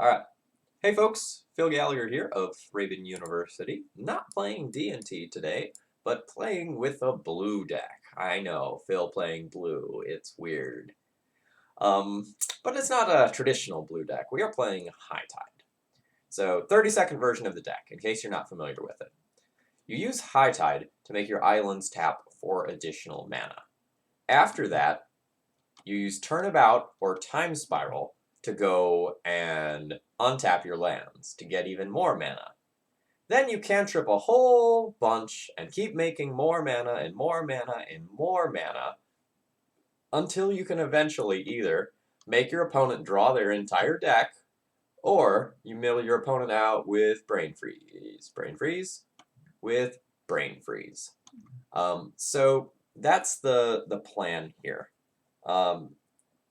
Alright. Hey folks, Phil Gallagher here of Thraben University. Not playing D&T today, but playing with a blue deck. I know, Phil playing blue, it's weird. But it's not a traditional blue deck. We are playing High Tide. So, 30-second version of the deck, in case you're not familiar with it. You use High Tide to make your islands tap for additional mana. After that, you use Turnabout or Time Spiral to go and untap your lands to get even more mana. Then you cantrip a whole bunch and keep making more mana and more mana and more mana until you can eventually either make your opponent draw their entire deck or you mill your opponent out with Brain Freeze. Brain Freeze with Brain Freeze. So that's the plan here.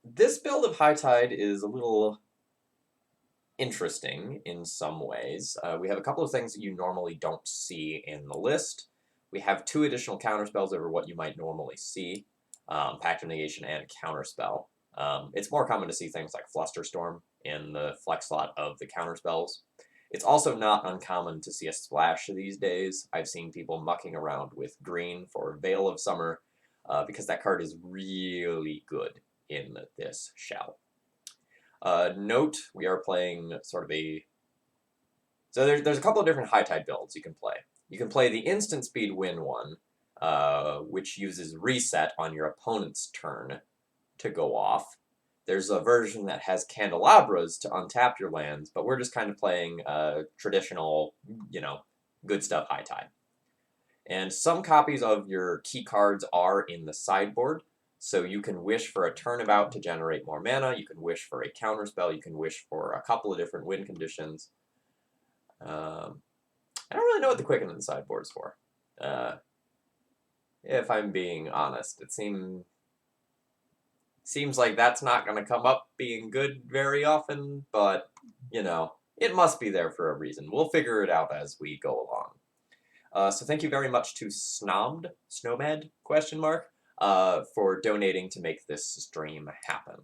This build of High Tide is a little interesting in some ways. We have a couple of things that you normally don't see in the list. We have 2 additional counterspells over what you might normally see, Pact of Negation and Counterspell. It's more common to see things like Flusterstorm in the flex slot of the counterspells. It's also not uncommon to see a splash these days. I've seen people mucking around with green for Veil of Summer because that card is really good in this shell. Note, we are playing sort of a... So there's a couple of different High Tide builds you can play. You can play the instant speed win one, which uses Reset on your opponent's turn to go off. There's a version that has Candelabras to untap your lands, but we're just kind of playing traditional, good stuff High Tide. And some copies of your key cards are in the sideboard, so you can wish for a turnabout to generate more mana, you can wish for a counterspell, you can wish for a couple of different win conditions. I don't really know what the Quicken in the sideboard is for. If I'm being honest, it seems like that's not going to come up being good very often, but, it must be there for a reason. We'll figure it out as we go along. So thank you very much to Snowmed, for donating to make this stream happen.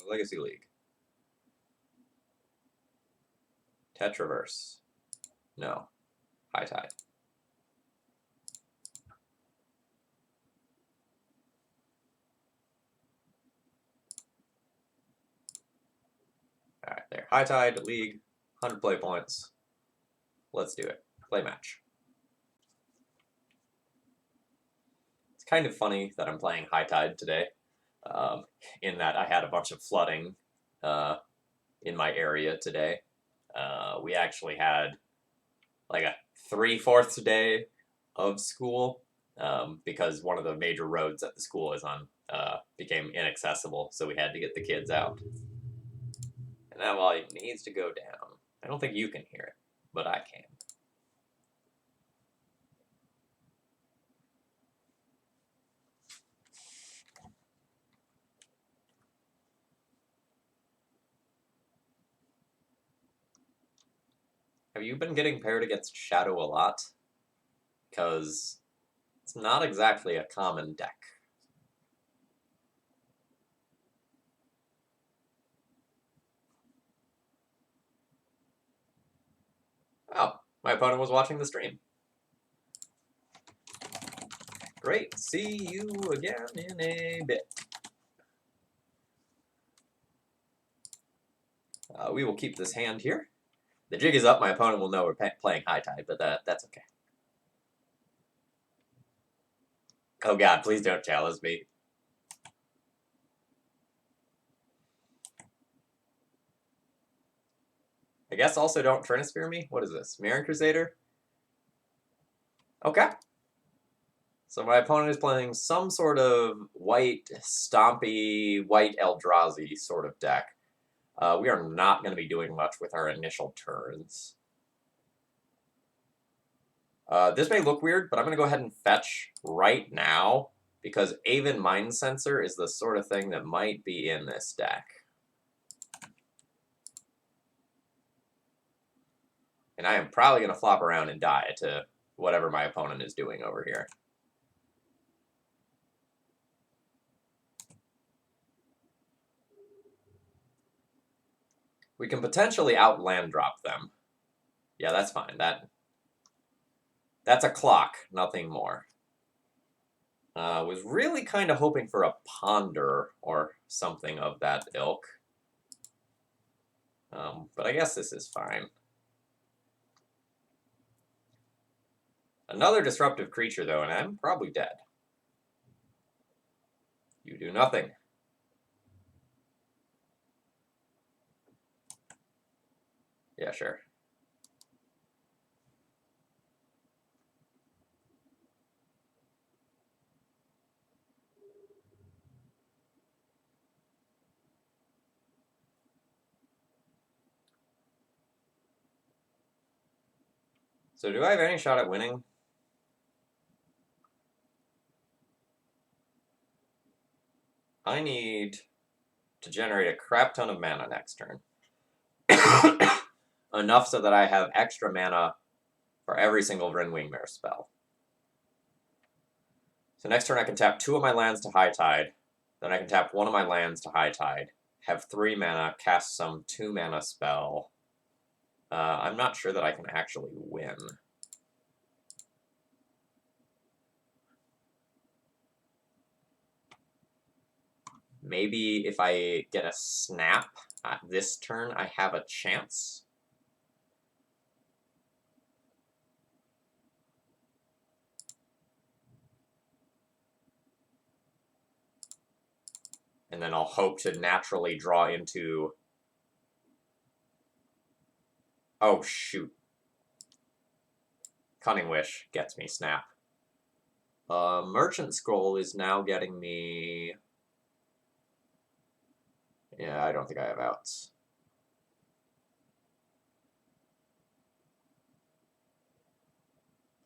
Legacy League. Tetraverse. No. High Tide. Alright, there. High Tide, League, 100 play points. Let's do it. Play match. It's kind of funny that I'm playing High Tide today, in that I had a bunch of flooding in my area today. We actually had like a 3/4 day of school because one of the major roads at the school is on became inaccessible, so we had to get the kids out. And that volume needs to go down. I don't think you can hear it, but I can. Have you been getting paired against Shadow a lot? Because it's not exactly a common deck. Oh, my opponent was watching the stream. Great, see you again in a bit. We will keep this hand here. The jig is up, my opponent will know we're playing High Tide, but that's okay. Oh god, please don't challenge me. I guess also don't Trinisphere me? What is this? Mirran Crusader? Okay. So my opponent is playing some sort of white, stompy, white Eldrazi sort of deck. We are not going to be doing much with our initial turns. This may look weird, but I'm going to go ahead and fetch right now, because Aven Mind Sensor is the sort of thing that might be in this deck. And I am probably going to flop around and die to whatever my opponent is doing over here. We can potentially outland drop them. Yeah, that's fine. That's a clock, nothing more. Was really kind of hoping for a ponder or something of that ilk. But I guess this is fine. Another disruptive creature, though, and I'm probably dead. You do nothing. Yeah, sure. So do I have any shot at winning? I need to generate a crap ton of mana next turn. Enough so that I have extra mana for every single Vrynwingmare spell. So next turn I can tap 2 of my lands to High Tide, then I can tap 1 of my lands to High Tide, have 3 mana, cast some 2 mana spell. I'm not sure that I can actually win. Maybe if I get a snap this turn, I have a chance. And then I'll hope to naturally draw into... Oh, shoot. Cunning Wish gets me snap. Merchant Scroll is now getting me... Yeah, I don't think I have outs.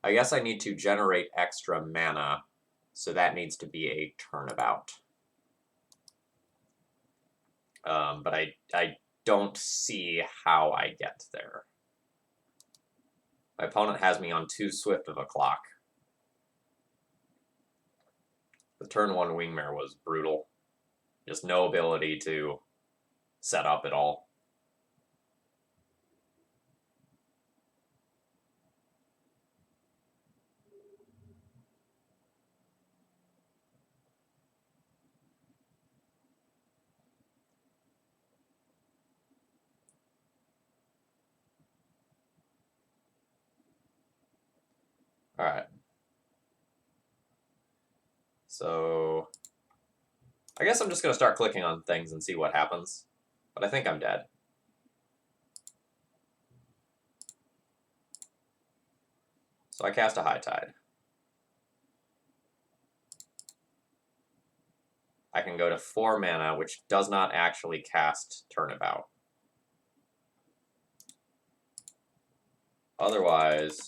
I guess I need to generate extra mana, so that needs to be a turnabout. But I don't see how I get there. My opponent has me on too swift of a clock. The turn 1 Wingmare was brutal. Just no ability to set up at all. Alright. So I guess I'm just going to start clicking on things and see what happens. But I think I'm dead. So I cast a High Tide. I can go to 4 mana, which does not actually cast Turnabout. Otherwise,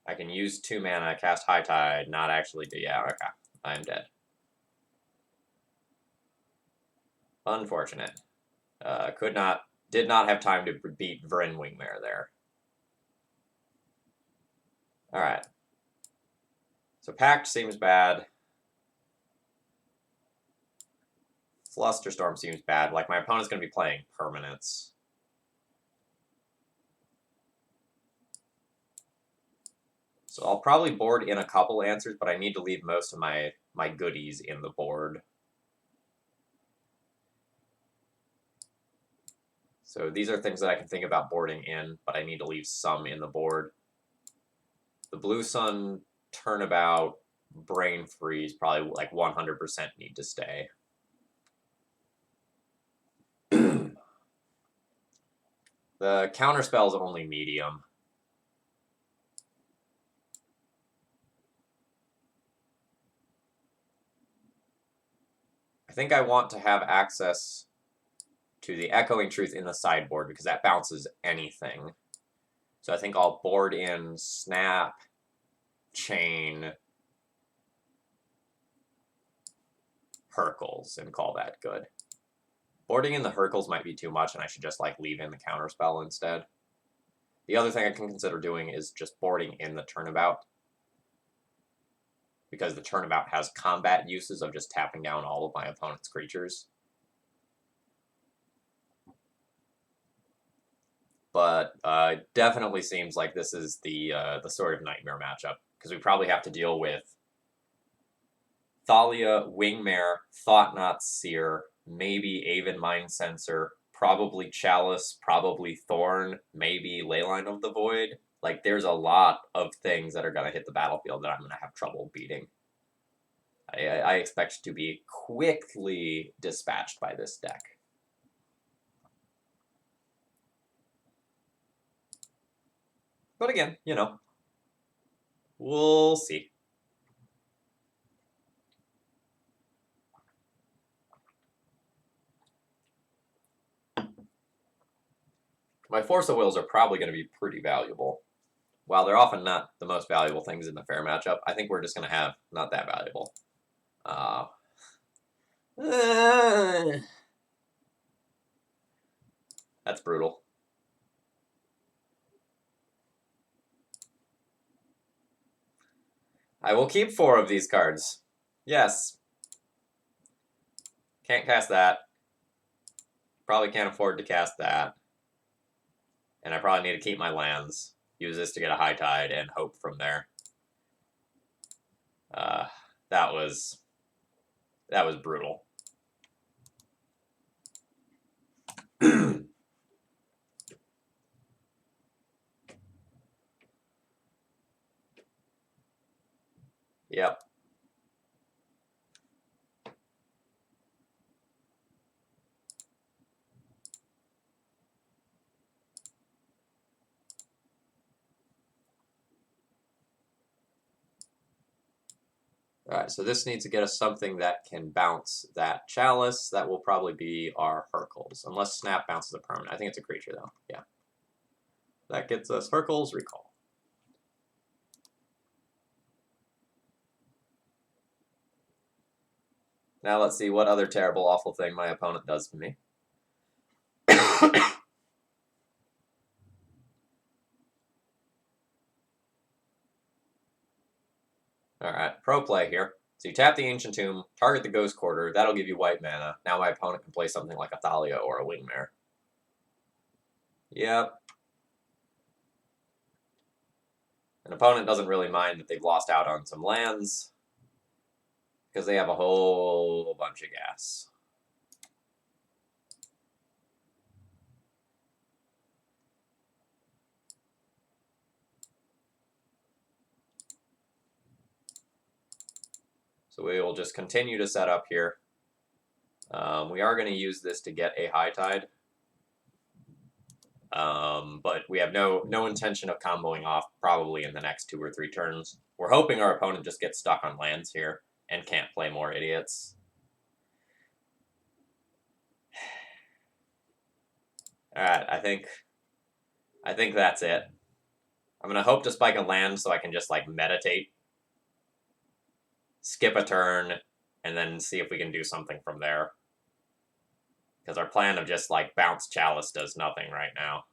I can use 2 mana, cast High Tide, not actually do... Yeah, okay. I'm dead. Unfortunate. Did not have time to beat Vrynwingmare there. Alright. So Pact seems bad. Flusterstorm seems bad. Like, my opponent's going to be playing permanents. So I'll probably board in a couple answers, but I need to leave most of my goodies in the board. So these are things that I can think about boarding in, but I need to leave some in the board. The Blue Sun, Turnabout, Brain Freeze, probably like 100% need to stay. The counterspell is only medium. I think I want to have access to the Echoing Truth in the sideboard because that bounces anything. So I think I'll board in Snap, Chain, Hercules, and call that good. Boarding in the Hercules might be too much, and I should just like leave in the counterspell instead. The other thing I can consider doing is just boarding in the Turnabout, because the Turnabout has combat uses of just tapping down all of my opponent's creatures. but definitely seems like this is the sort of nightmare matchup, because we probably have to deal with Thalia, Wingmare, Thought-Knot Seer, maybe Aven Mind Sensor, probably Chalice, probably Thorn, maybe Leyline of the Void. Like, there's a lot of things that are going to hit the battlefield that I'm going to have trouble beating. I expect to be quickly dispatched by this deck. But again, you know, we'll see. My Force of Wills are probably going to be pretty valuable. While they're often not the most valuable things in the fair matchup, I think we're just going to have not that valuable. That's brutal. I will keep 4 of these cards. Yes. Can't cast that. Probably can't afford to cast that. And I probably need to keep my lands. Use this to get a high tide and hope from there. That was brutal. Yep. Alright, so this needs to get us something that can bounce that Chalice. That will probably be our Hercules, unless Snap bounces a permanent. I think it's a creature, though. Yeah. That gets us Hercules, Recall. Now let's see what other terrible, awful thing my opponent does to me. Alright, pro play here. So you tap the Ancient Tomb, target the Ghost Quarter, that'll give you white mana. Now my opponent can play something like a Thalia or a Wingmare. Yep. An opponent doesn't really mind that they've lost out on some lands, because they have a whole bunch of gas. So we will just continue to set up here. We are going to use this to get a high tide. But we have no intention of comboing off probably in the next 2 or 3 turns. We're hoping our opponent just gets stuck on lands here and can't play more idiots. Alright, I think that's it. I'm going to hope to spike a land so I can just, like, meditate, skip a turn, and then see if we can do something from there. Because our plan of just, like, bounce Chalice does nothing right now.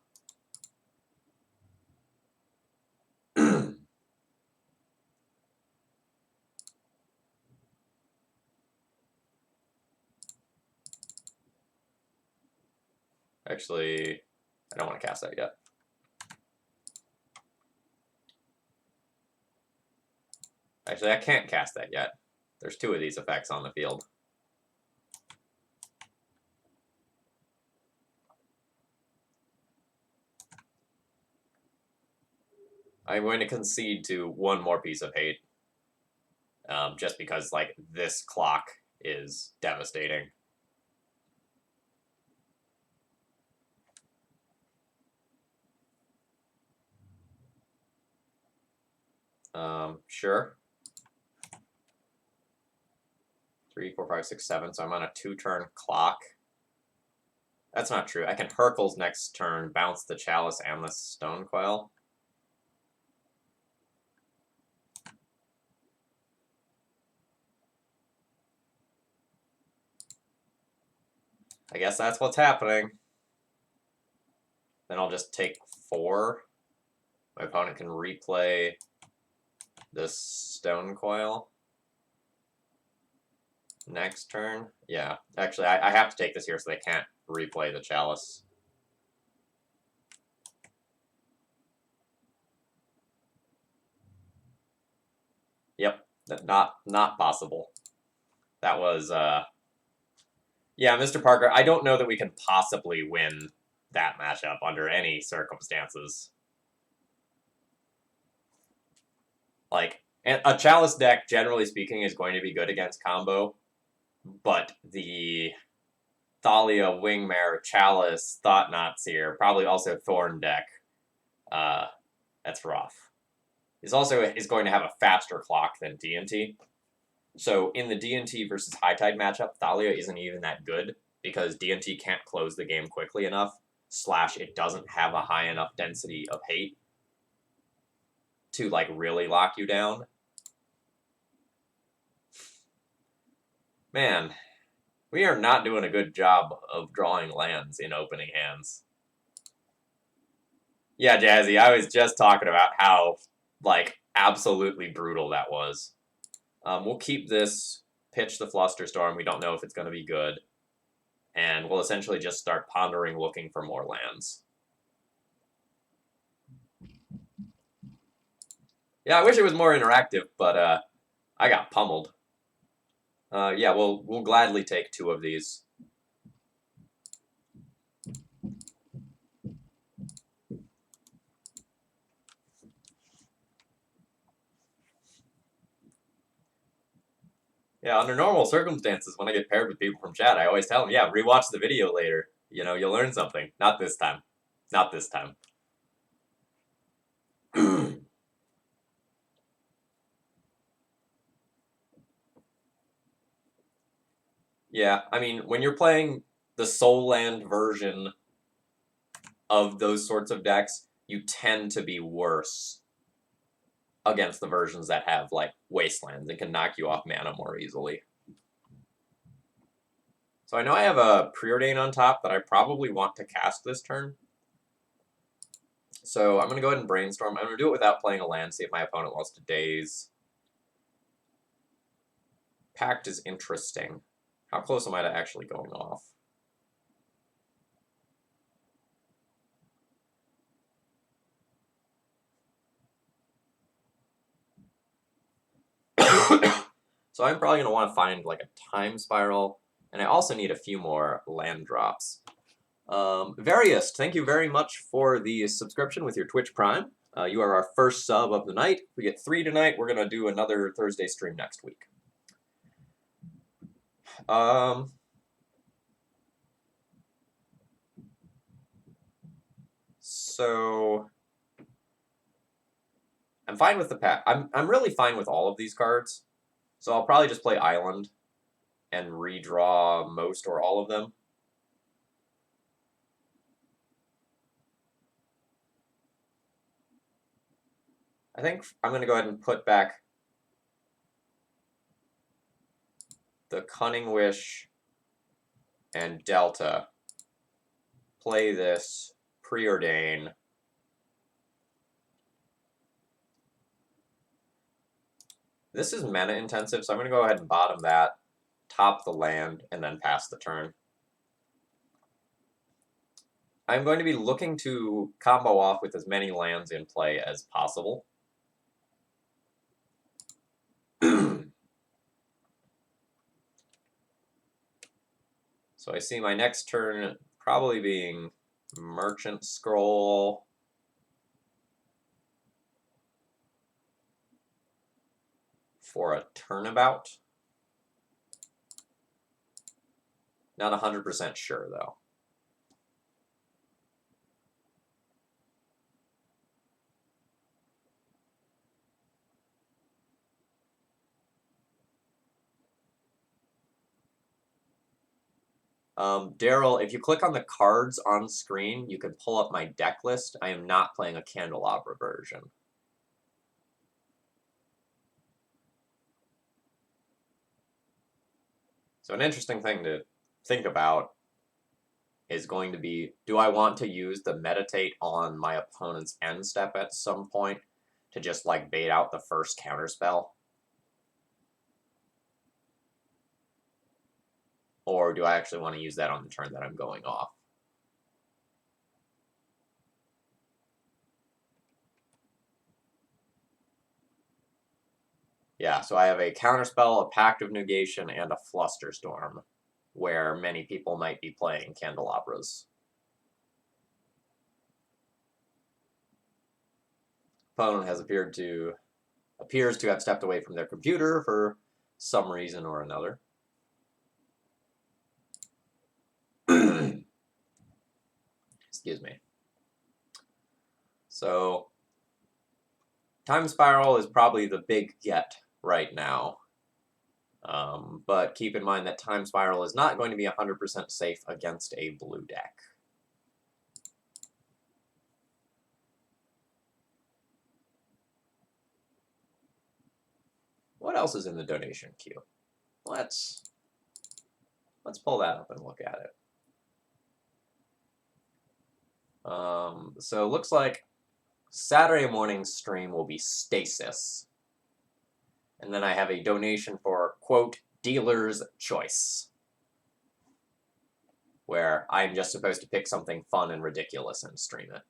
Actually, I don't want to cast that yet. Actually, I can't cast that yet. There's 2 of these effects on the field. I'm going to concede to 1 more piece of hate. Just because, like, this clock is devastating. Sure. 3, 4, 5, 6, 7. So I'm on a 2-turn clock. That's not true. I can Hercules next turn, bounce the Chalice and the Stone Coil. I guess that's what's happening. Then I'll just take 4. My opponent can replay this Stone Coil next turn. Yeah, actually, I have to take this here so they can't replay the Chalice. Yep, not possible. That was yeah, Mr. Parker. I don't know that we can possibly win that matchup under any circumstances. Like a Chalice deck, generally speaking, is going to be good against combo, but the Thalia, Wingmare, Chalice, Thought Seer, probably also Thorn deck. That's rough. This also is going to have a faster clock than DNT. So in the DNT versus High Tide matchup, Thalia isn't even that good because DNT can't close the game quickly enough, / it doesn't have a high enough density of hate to like really lock you down. Man, we are not doing a good job of drawing lands in opening hands. Yeah, Jazzy, I was just talking about how, like, absolutely brutal that was. We'll keep this, pitch the Flusterstorm. We don't know if it's going to be good. And we'll essentially just start pondering looking for more lands. Yeah, I wish it was more interactive, but I got pummeled. Yeah, we'll gladly take 2 of these. Yeah, under normal circumstances, when I get paired with people from chat, I always tell them, yeah, rewatch the video later. You know, you'll learn something. Not this time. Not this time. Yeah, I mean, when you're playing the Soul Land version of those sorts of decks, you tend to be worse against the versions that have, like, Wastelands and can knock you off mana more easily. So I know I have a Preordain on top that I probably want to cast this turn. So I'm going to go ahead and Brainstorm. I'm going to do it without playing a land, see if my opponent wants to Daze. Pact is interesting. How close am I to actually going off? So I'm probably going to want to find like a Time Spiral, and I also need a few more land drops. Various, thank you very much for the subscription with your Twitch Prime. You are our first sub of the night. We get 3 tonight. We're going to do another Thursday stream next week. So I'm fine with the pack. I'm really fine with all of these cards. So I'll probably just play Island and redraw most or all of them. I think I'm going to go ahead and put back the Cunning Wish and Delta. Play this, Preordain. This is mana intensive, so I'm going to go ahead and bottom that, top the land, and then pass the turn. I'm going to be looking to combo off with as many lands in play as possible. So I see my next turn probably being Merchant Scroll. For a turnabout. Not 100% sure, though. Daryl, if you click on the cards on screen, you can pull up my deck list. I am not playing a Candelabra version. So an interesting thing to think about is going to be, do I want to use the Meditate on my opponent's end step at some point to just, like, bait out the first counterspell? Or do I actually want to use that on the turn that I'm going off? Yeah, so I have a Counterspell, a Pact of Negation, and a Flusterstorm, where many people might be playing Candelabras. Opponent has appears to have stepped away from their computer for some reason or another. Excuse me. So, Time Spiral is probably the big get right now. But keep in mind that Time Spiral is not going to be 100% safe against a blue deck. What else is in the donation queue? Let's pull that up and look at it. So it looks like Saturday morning stream will be Stasis. And then I have a donation for, quote, Dealer's Choice, where I'm just supposed to pick something fun and ridiculous and stream it.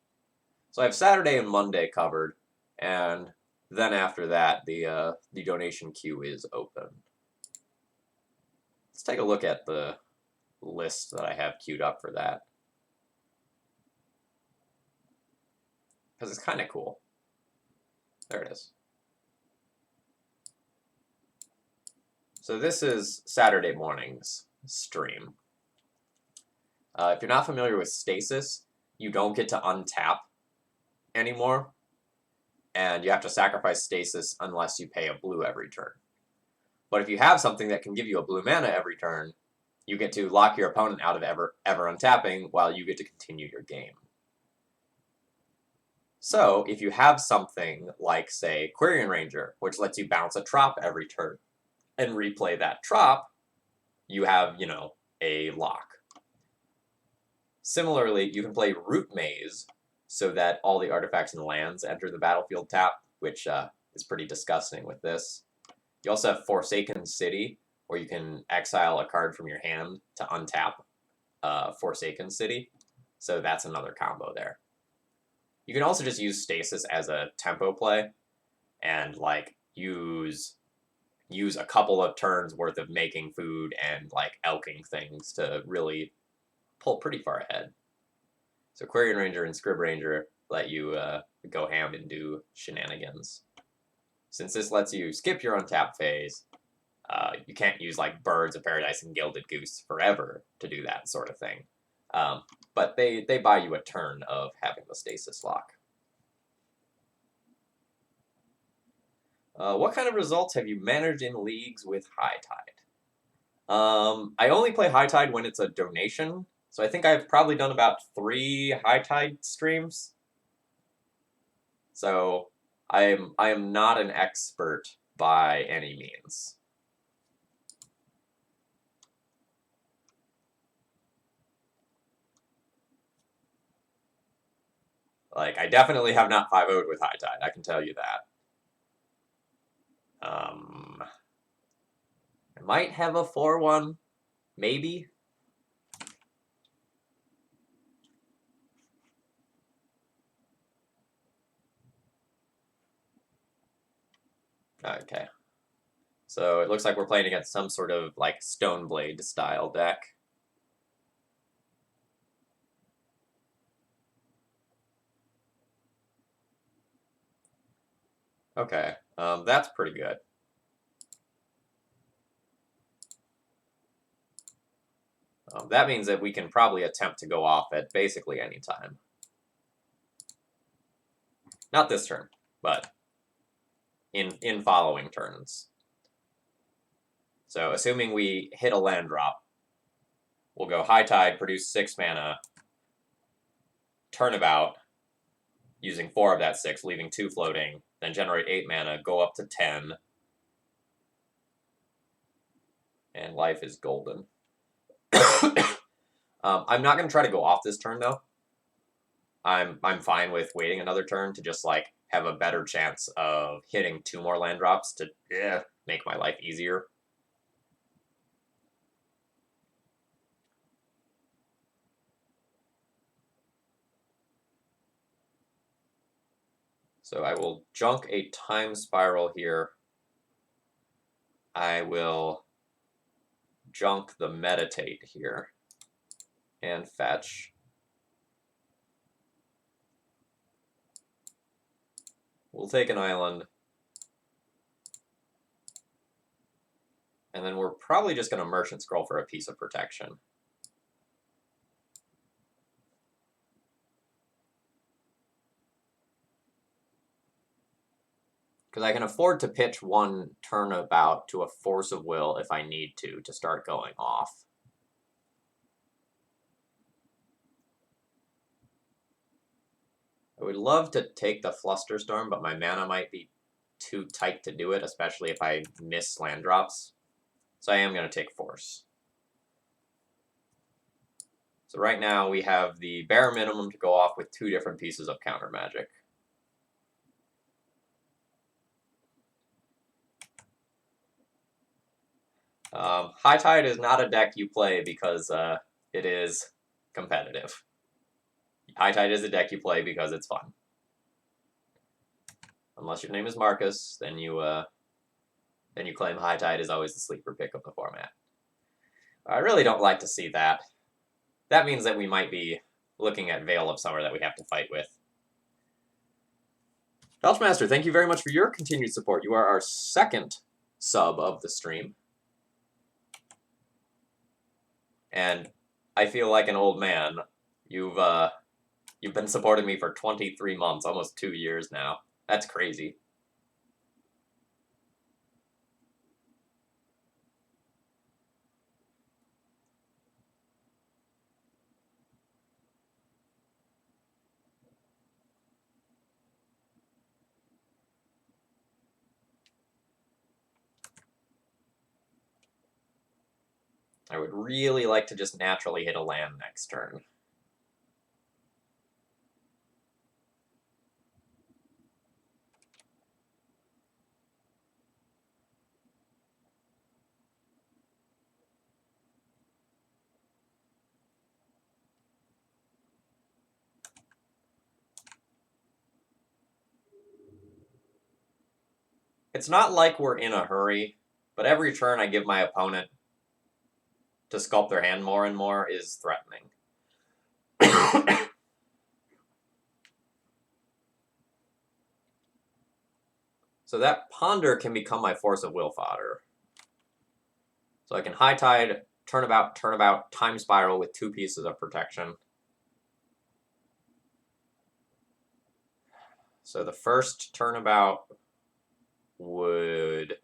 So I have Saturday and Monday covered, and then after that, the donation queue is open. Let's take a look at the list that I have queued up for that, because it's kind of cool. There it is. So this is Saturday morning's stream. If you're not familiar with Stasis, you don't get to untap anymore, and you have to sacrifice Stasis unless you pay a blue every turn. But if you have something that can give you a blue mana every turn, you get to lock your opponent out of ever untapping while you get to continue your game. So if you have something like, say, Quirion Ranger, which lets you bounce a trop every turn and replay that trop, you have, a lock. Similarly, you can play Root Maze so that all the artifacts and lands enter the battlefield tap, which is pretty disgusting with this. You also have Forsaken City, where you can exile a card from your hand to untap Forsaken City. So that's another combo there. You can also just use Stasis as a tempo play and use a couple of turns worth of making food and elking things to really pull pretty far ahead. So Quirion Ranger and Scrib Ranger let you go ham and do shenanigans. Since this lets you skip your untap phase, you can't use Birds of Paradise and Gilded Goose forever to do that sort of thing. But they buy you a turn of having the Stasis lock. What kind of results have you managed in leagues with High Tide? I only play High Tide when it's a donation, so I think I've probably done about 3 High Tide streams. So I am not an expert by any means. I definitely have not 5-0'd with High Tide, I can tell you that. I might have a 4-1, maybe. Okay. So it looks like we're playing against some sort of Stoneblade style deck. Okay, that's pretty good. That means that we can probably attempt to go off at basically any time. Not this turn, but in following turns. So assuming we hit a land drop, we'll go High Tide, produce 6 mana, turnabout, using 4 of that 6, leaving 2 floating, then generate 8 mana, go up to 10, and life is golden. I'm not going to try to go off this turn, though. I'm fine with waiting another turn to just, have a better chance of hitting 2 more land drops to make my life easier. So I will junk a Time Spiral here I will junk the meditate here and fetch. We'll take an island. And then we're probably just going to merchant scroll for a piece of protection. Because I can afford to pitch one turnabout to a force of will if I need to start going off. I would love to take the Flusterstorm, but my mana might be too tight to do it, especially if I miss land drops. So I am going to take Force. So right now we have the bare minimum to go off with 2 different pieces of counter magic. High Tide is not a deck you play because it is competitive. High Tide is a deck you play because it's fun. Unless your name is Marcus, then you claim High Tide is always the sleeper pick of the format. I really don't like to see that. That means that we might be looking at Veil of Summer that we have to fight with. Belchmaster, thank you very much for your continued support. You are our 2nd sub of the stream. And I feel like an old man. You've been supporting me for 23 months, almost 2 years now. That's crazy. I would really like to just naturally hit a land next turn. It's not like we're in a hurry, but every turn I give my opponent to sculpt their hand more and more is threatening. So that Ponder can become my Force of Will fodder. So I can High Tide, turnabout, Time Spiral with 2 pieces of protection. So the first turnabout would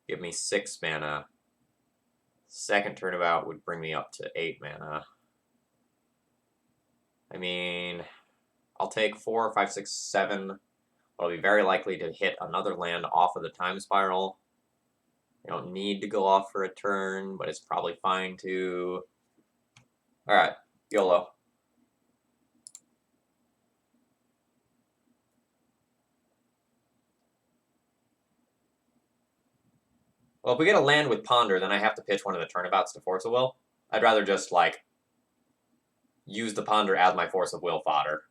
give me 6 mana. Second turnabout would bring me up to 8 mana. I mean, I'll take 4, 5, 6, 7. I'll be very likely to hit another land off of the Time Spiral. I don't need to go off for a turn, but it's probably fine to. Alright, YOLO. Well, if we get a land with Ponder, then I have to pitch one of the turnabouts to Force of Will. I'd rather just, like, use the Ponder as my Force of Will fodder.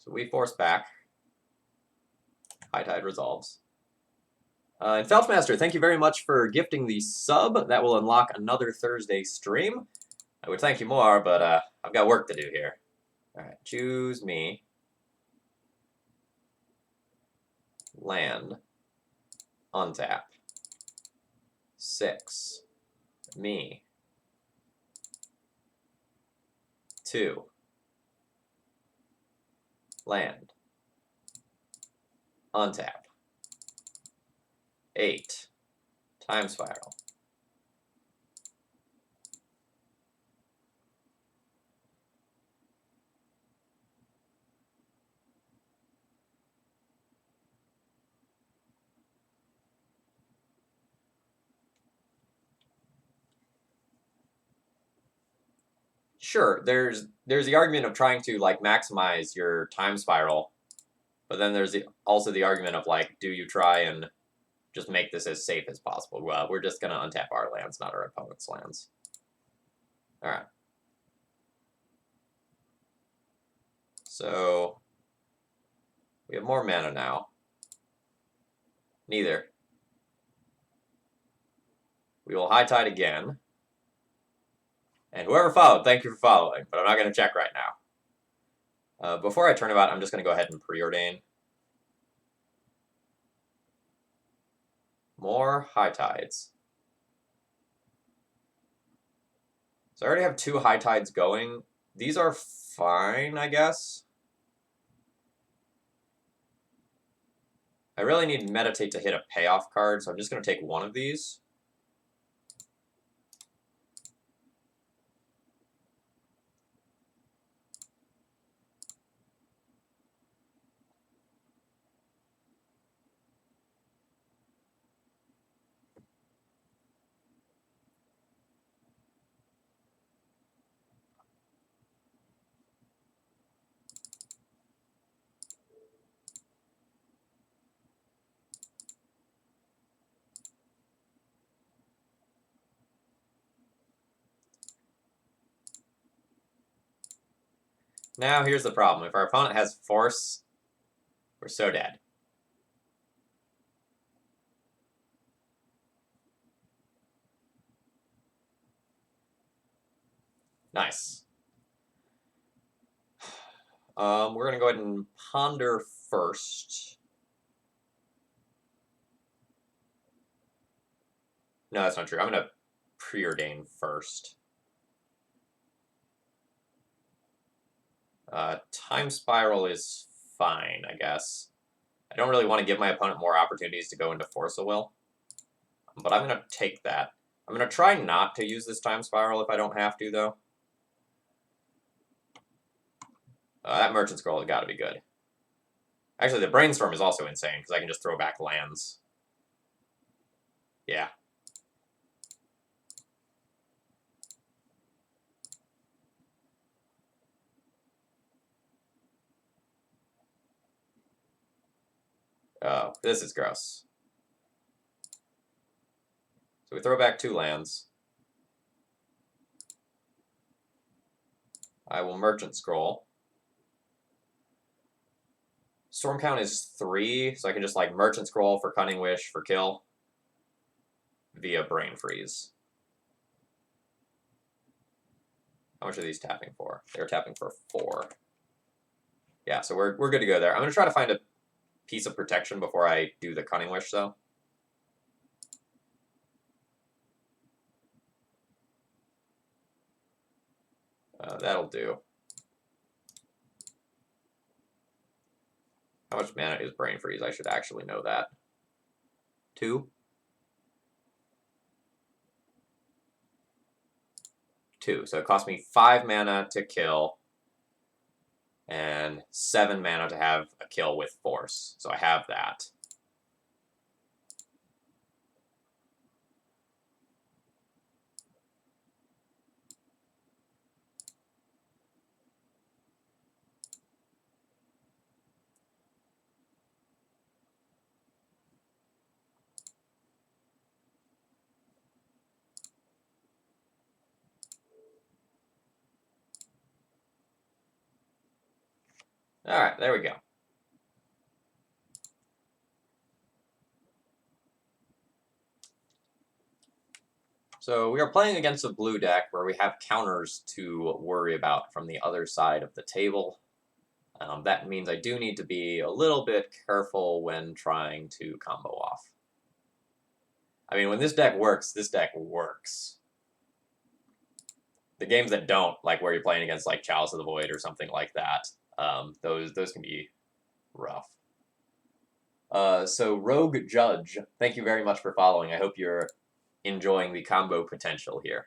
So we force back. High Tide resolves. And Felchmaster, thank you very much for gifting the sub. That will unlock another Thursday stream. I would thank you more, but I've got work to do here. Alright, choose me. Land. Untap. 6. Me. 2. Land. Untap. 8. Time Spiral. Sure, there's the argument of trying to like maximize your time spiral, but then there's also the argument of like, do you try and just make this as safe as possible? Well, we're just gonna untap our lands, not our opponent's lands. All right. So we have more mana now. Neither. We will high tide again. And whoever followed, thank you for following, but I'm not going to check right now. Before I turn about, I'm just going to go ahead and preordain. More high tides. So I already have 2 high tides going. These are fine, I guess. I really need Meditate to hit a payoff card, so I'm just going to take one of these. Now here's the problem. If our opponent has Force, we're so dead. Nice. We're going to go ahead and ponder first. No, that's not true. I'm going to preordain first. Time Spiral is fine, I guess. I don't really want to give my opponent more opportunities to go into Force of Will, but I'm going to take that. I'm going to try not to use this Time Spiral if I don't have to, though. That Merchant Scroll has got to be good. Actually, the Brainstorm is also insane, because I can just throw back lands. Yeah. Oh, this is gross. So we throw back 2 lands. I will Merchant Scroll. Storm count is 3, so I can just like Merchant Scroll for Cunning Wish for kill via Brain Freeze. How much are these tapping for? They're tapping for 4. Yeah, so we're good to go there. I'm going to try to find a piece of protection before I do the Cunning Wish, though. That'll do. How much mana is Brain Freeze? I should actually know that. 2? 2. So it cost me 5 mana to kill, and 7 mana to have a kill with Force. So I have that. Alright, there we go. So we are playing against a blue deck where we have counters to worry about from the other side of the table. That means I do need to be a little bit careful when trying to combo off. I mean, when this deck works, this deck works. The games that don't, like where you're playing against like Chalice of the Void or something like that, those can be rough. So Rogue Judge, thank you very much for following. I hope you're enjoying the combo potential here.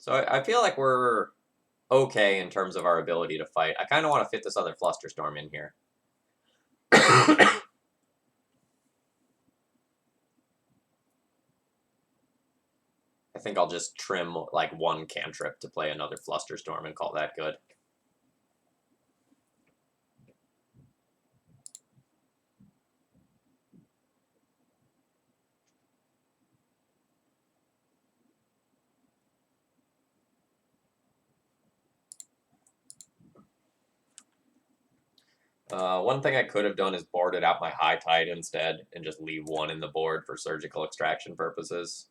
So I feel like we're okay in terms of our ability to fight. I kind of want to fit this other Flusterstorm in here. I think I'll just trim like one cantrip to play another Flusterstorm and call that good. One thing I could have done is boarded out my High Tide instead and just leave one in the board for surgical extraction purposes.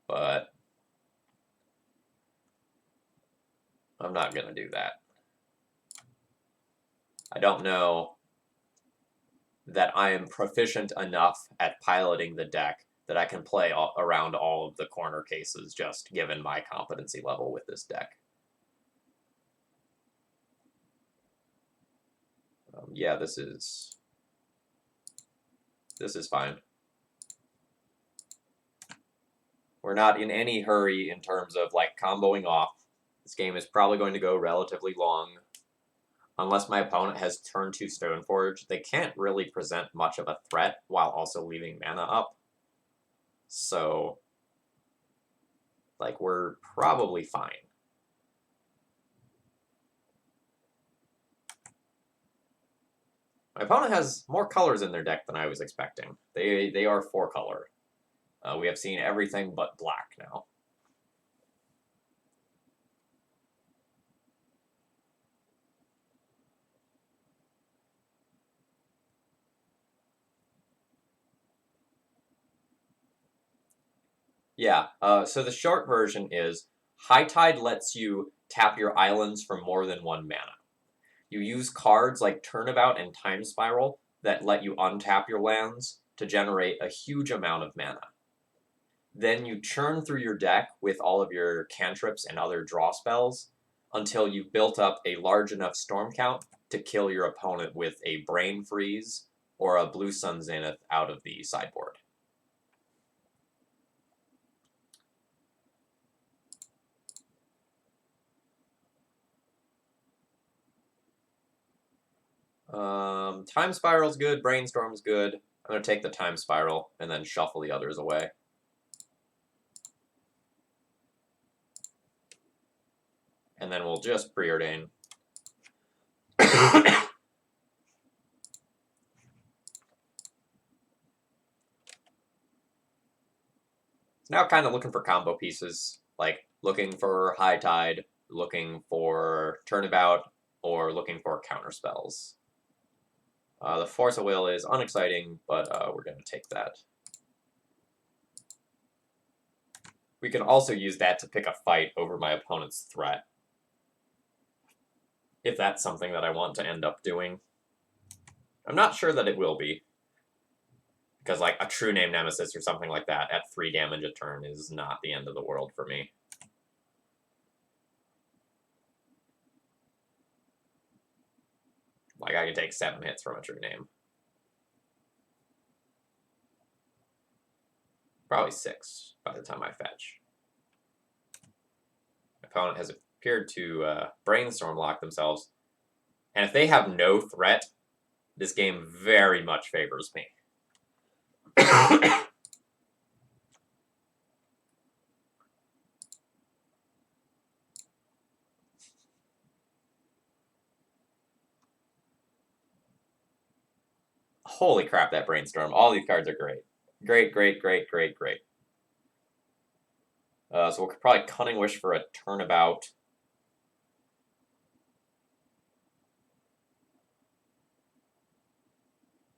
But I'm not going to do that. I don't know that I am proficient enough at piloting the deck that I can play around all of the corner cases just given my competency level with this deck. Yeah, this is fine. We're not in any hurry in terms of like comboing off. This game is probably going to go relatively long. Unless my opponent has turn 2 Stoneforge, they can't really present much of a threat while also leaving mana up. So, like, we're probably fine. My opponent has more colors in their deck than I was expecting. They are 4-color. We have seen everything but black now. Yeah, so the short version is High Tide lets you tap your islands for more than 1 mana. You use cards like Turnabout and Time Spiral that let you untap your lands to generate a huge amount of mana. Then you churn through your deck with all of your cantrips and other draw spells until you've built up a large enough storm count to kill your opponent with a Brain Freeze or a Blue Sun Zenith out of the sideboard. Time Spiral's good, Brainstorm's good. I'm going to take the Time Spiral and then shuffle the others away. And then we'll just preordain. Now kind of looking for combo pieces, like looking for High Tide, looking for Turnabout, or looking for counter spells. The Force of Will is unexciting, but we're going to take that. We can also use that to pick a fight over my opponent's threat, if that's something that I want to end up doing. I'm not sure that it will be, because like a True Name Nemesis or something like that at 3 damage a turn is not the end of the world for me. Like I can take 7 hits from a True Name. Probably 6 by the time I fetch. My opponent has appeared to Brainstorm lock themselves, and if they have no threat, this game very much favors me. Holy crap, that Brainstorm. All these cards are great. Great, great, great, great, great. So we'll probably Cunning Wish for a Turnabout.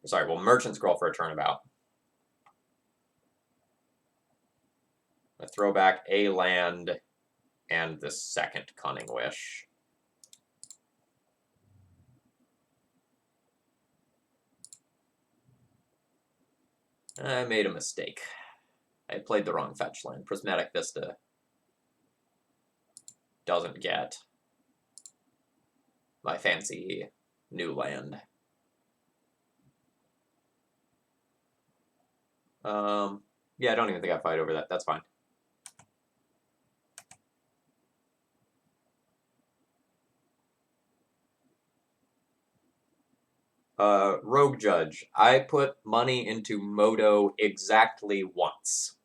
Sorry, we'll Merchant Scroll for a Turnabout. I throw back a land and the second Cunning Wish. I made a mistake. I played the wrong fetch land. Prismatic Vista doesn't get my fancy new land. Yeah, I don't even think I fight over that. That's fine. Rogue Judge. I put money into Moto exactly once.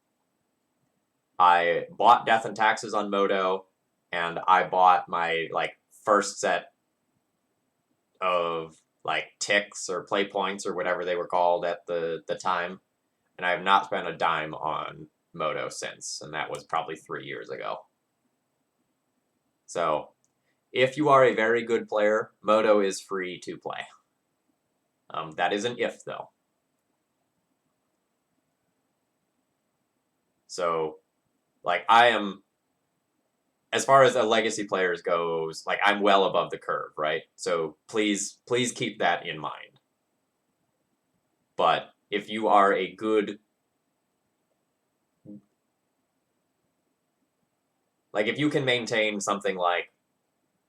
I bought Death and Taxes on Moto, and I bought my like first set of like ticks or play points or whatever they were called at the time, and I have not spent a dime on Moto since, and that was probably 3 years ago. So if you are a very good player, Moto is free to play. That is an if though. So like I am, as far as a legacy players goes, like I'm well above the curve, right? So please keep that in mind. But if you are a good, like if you can maintain something like,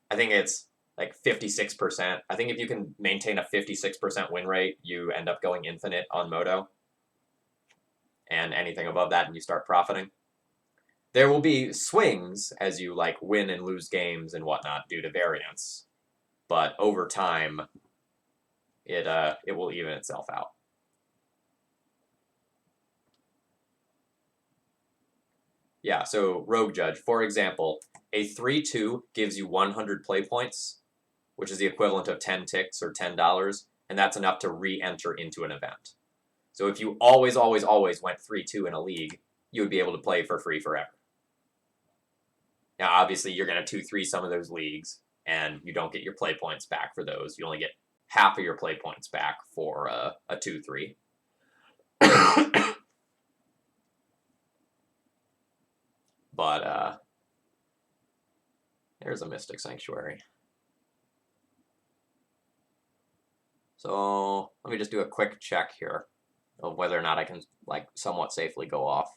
I think it's like 56%. I think if you can maintain a 56% win rate, you end up going infinite on Moto. And anything above that and you start profiting. There will be swings as you like win and lose games and whatnot due to variance. But over time, it will even itself out. Yeah, so Rogue Judge, for example, a 3-2 gives you 100 play points, which is the equivalent of 10 ticks or $10, and that's enough to re-enter into an event. So if you always went 3-2 in a league, you would be able to play for free forever. Now, obviously, you're going to 2-3 some of those leagues, and you don't get your play points back for those. You only get half of your play points back for a 2-3. But there's a Mystic Sanctuary. So let me just do a quick check here of whether or not I can like somewhat safely go off.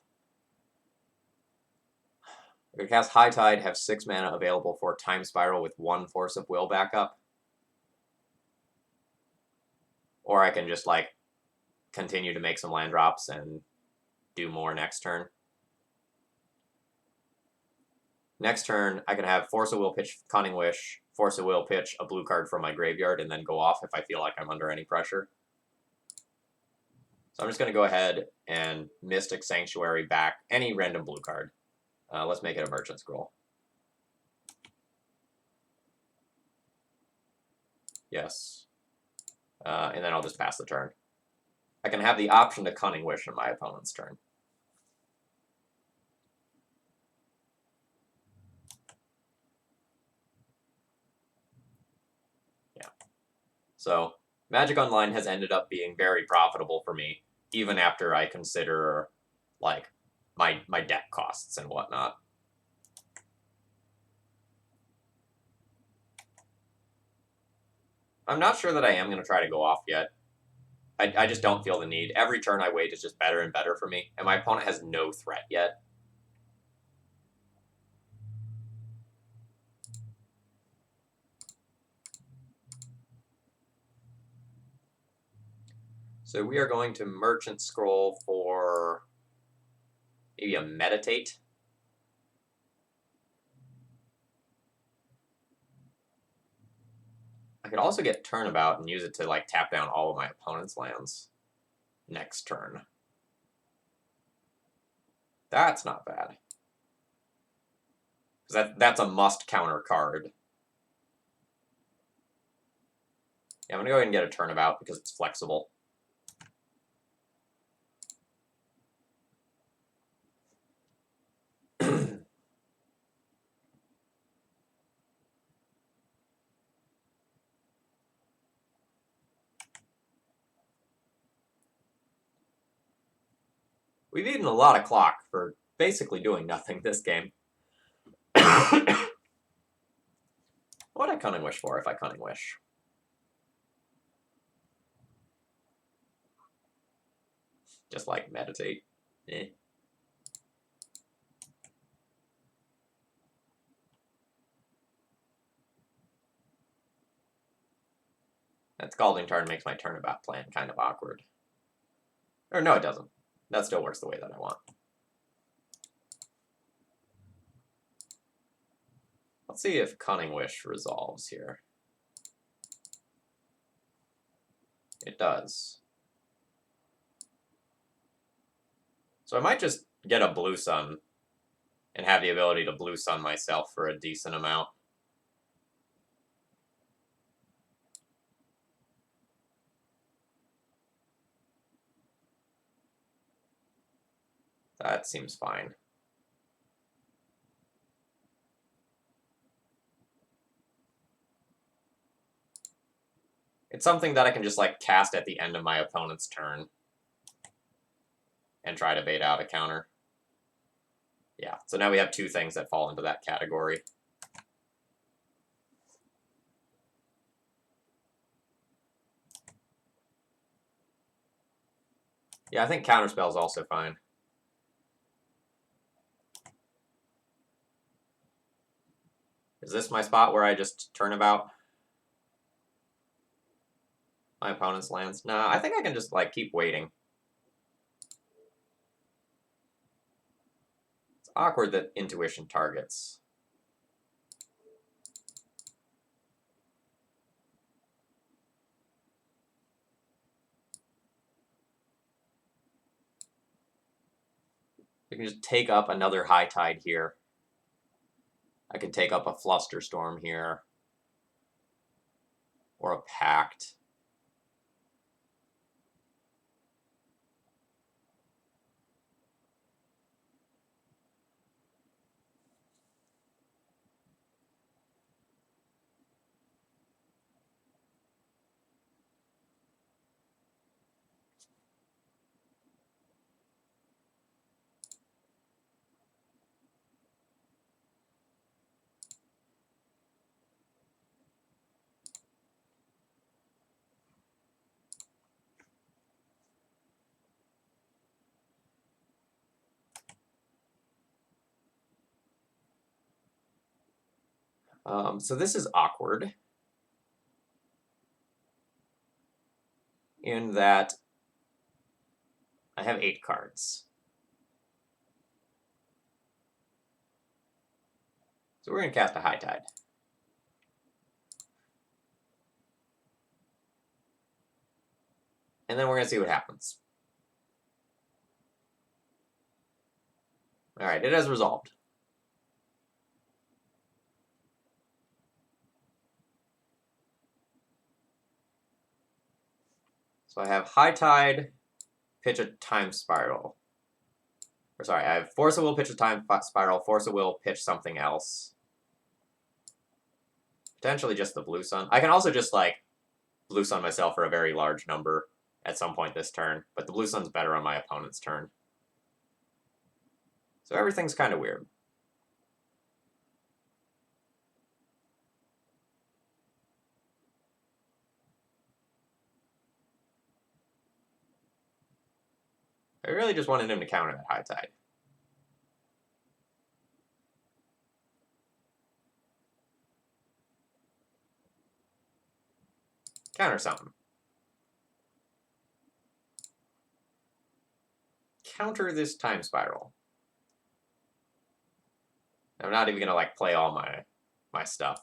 I could cast High Tide, have 6 mana available for Time Spiral with 1 Force of Will backup. Or I can just like continue to make some land drops and do more next turn. Next turn, I can have Force of Will pitch Cunning Wish, Force of Will pitch a blue card from my graveyard, and then go off if I feel like I'm under any pressure. So I'm just going to go ahead and Mystic Sanctuary back any random blue card. Let's make it a Merchant Scroll. Yes. And then I'll just pass the turn. I can have the option to Cunning Wish on my opponent's turn. Yeah. So Magic Online has ended up being very profitable for me, even after I consider like my deck costs and whatnot. I'm not sure that I am going to try to go off yet. I just don't feel the need. Every turn I wait is just better and better for me, and my opponent has no threat yet. So we are going to Merchant Scroll for maybe a Meditate. I could also get Turnabout and use it to like tap down all of my opponent's lands next turn. That's not bad. That's a must counter card. Yeah, I'm gonna go ahead and get a Turnabout because it's flexible. We've eaten a lot of clock for basically doing nothing this game. What would I Cunning Wish for if I Cunning Wish? Just like Meditate. Eh. That Scalding Tarn makes my Turnabout plan kind of awkward. Or no, it doesn't. That still works the way that I want. Let's see if Cunning Wish resolves here. It does. So I might just get a Blue Sun and have the ability to Blue Sun myself for a decent amount. That seems fine. It's something that I can just like cast at the end of my opponent's turn and try to bait out a counter. Yeah, so now we have two things that fall into that category. Yeah, I think Counterspell is also fine. Is this my spot where I just turn about my opponent's lands? Nah, I think I can just like keep waiting. It's awkward that Intuition targets. I can just take up another High Tide here. I can take up a Flusterstorm here. Or a Pact. So this is awkward in that I have 8 cards. So we're going to cast a High Tide. And then we're going to see what happens. Alright, it has resolved. So I have High Tide, pitch a Time Spiral. Or sorry, I have Force of Will, pitch a Time Spiral, Force of Will, pitch something else. Potentially just the Blue Sun. I can also just, like, Blue Sun myself for a very large number at some point this turn, but the Blue Sun's better on my opponent's turn. So everything's kind of weird. I really just wanted him to counter that High Tide. Counter something. Counter this Time Spiral. I'm not even gonna like play all my stuff.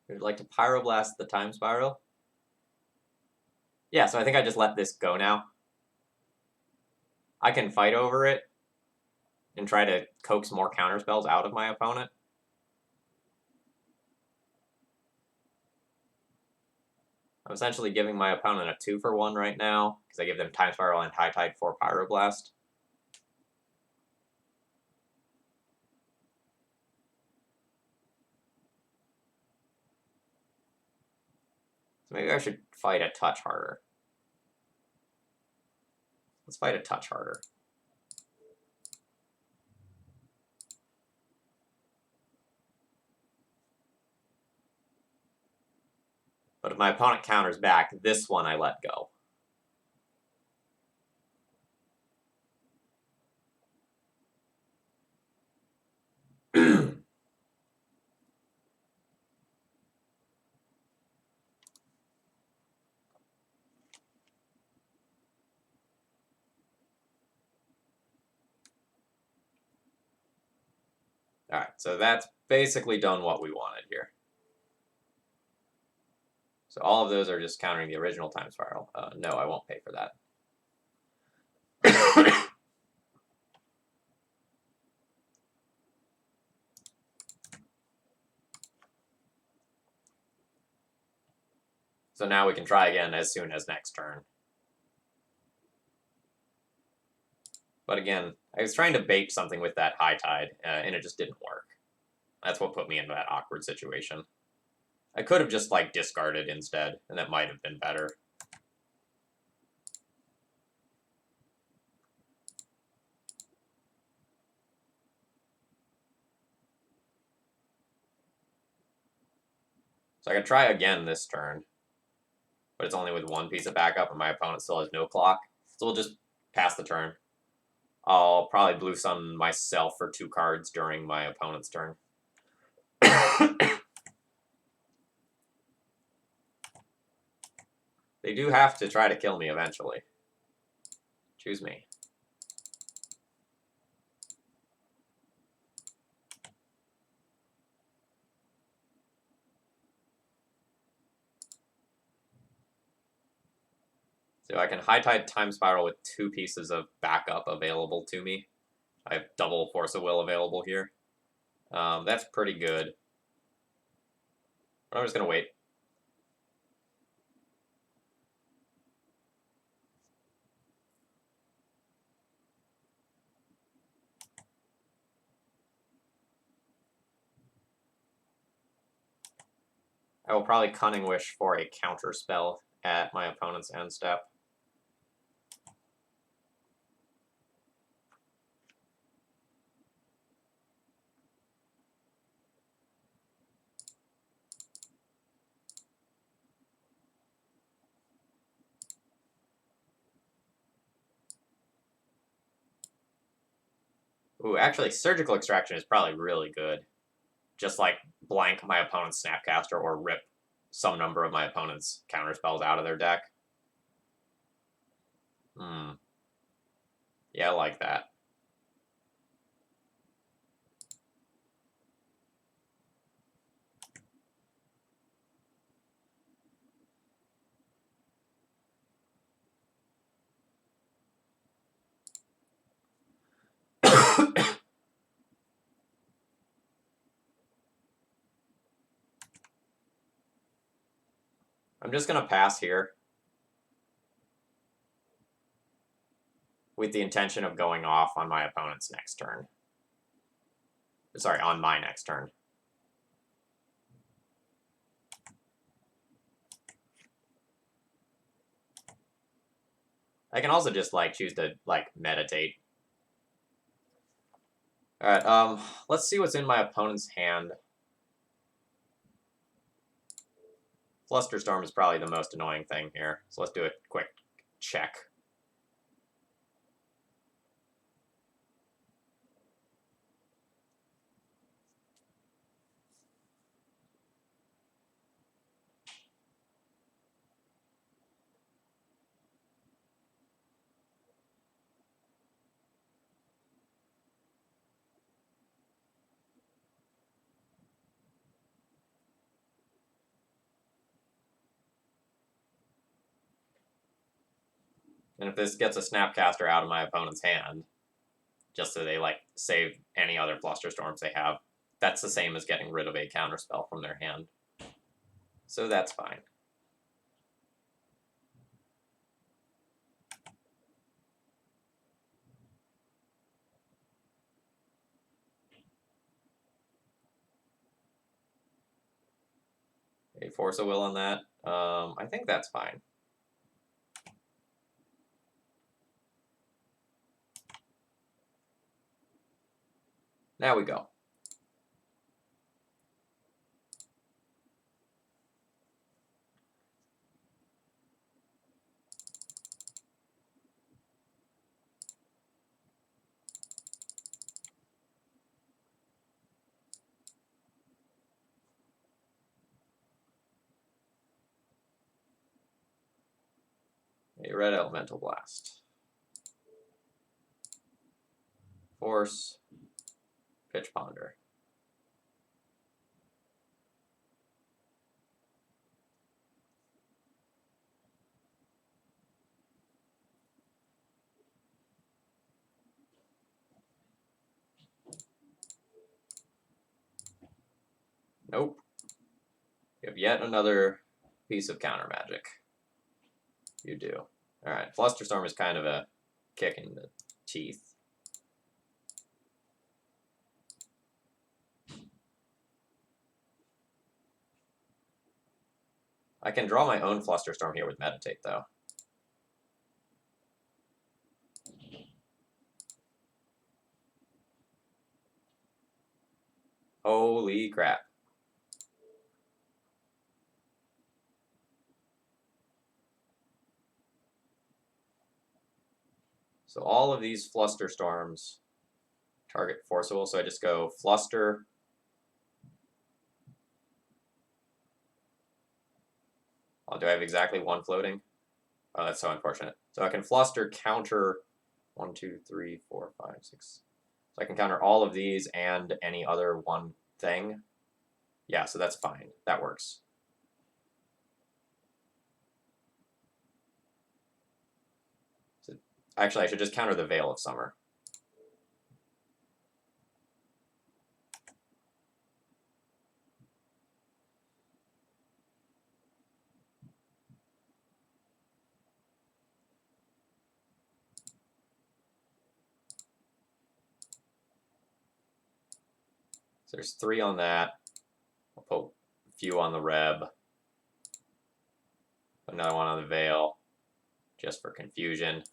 Would like to Pyroblast the Time Spiral? Yeah, so I think I just let this go now. I can fight over it and try to coax more counterspells out of my opponent. I'm essentially giving my opponent a 2-for-1 right now, because I give them Time Spiral and High Tide for Pyroblast. So maybe I should fight a touch harder. Let's fight a touch harder. But if my opponent counters back, this one I let go. Alright, so that's basically done what we wanted here. So all of those are just countering the original time spiral. No, I won't pay for that. So now we can try again as soon as next turn. But again, I was trying to bait something with that high tide, and it just didn't work. That's what put me into that awkward situation. I could have just, like, discarded instead, and that might have been better. So I can try again this turn, but it's only with one piece of backup, and my opponent still has no clock. So we'll just pass the turn. I'll probably blue summon myself for 2 cards during my opponent's turn. They do have to try to kill me eventually. Choose me. So I can high tide time spiral with 2 pieces of backup available to me. I have double force of will available here. That's pretty good. But I'm just gonna wait. I will probably Cunning Wish for a counter spell at my opponent's end step. Ooh, actually, Surgical Extraction is probably really good. Just like blank my opponent's Snapcaster or rip some number of my opponent's counterspells out of their deck. Yeah, I like that. I'm just going to pass here with the intention of going off on my opponent's next turn. Sorry, on my next turn. I can also just, like, choose to, like, meditate. Alright, let's see what's in my opponent's hand. Flusterstorm is probably the most annoying thing here, so let's do a quick check. And if this gets a Snapcaster out of my opponent's hand, just so they, like, save any other Flusterstorms they have, that's the same as getting rid of a counterspell from their hand. So that's fine. A Force of Will on that. I think that's fine. Now we go. A Red Elemental Blast. Force. Pitch Ponder. Nope. You have yet another piece of counter magic. You do. Alright, Flusterstorm is kind of a kick in the teeth. I can draw my own Flusterstorm here with Meditate, though. Holy crap. So all of these Flusterstorms target Forcible, so I just go Fluster. Oh, do I have exactly one floating? Oh, that's so unfortunate. So I can Fluster counter 1, 2, 3, 4, 5, 6. So I can counter all of these and any other one thing. Yeah, so that's fine. That works. So actually, I should just counter the Veil of Summer. So there's 3 on that. I'll put a few on the Reb. Put another one on the Veil, just for confusion.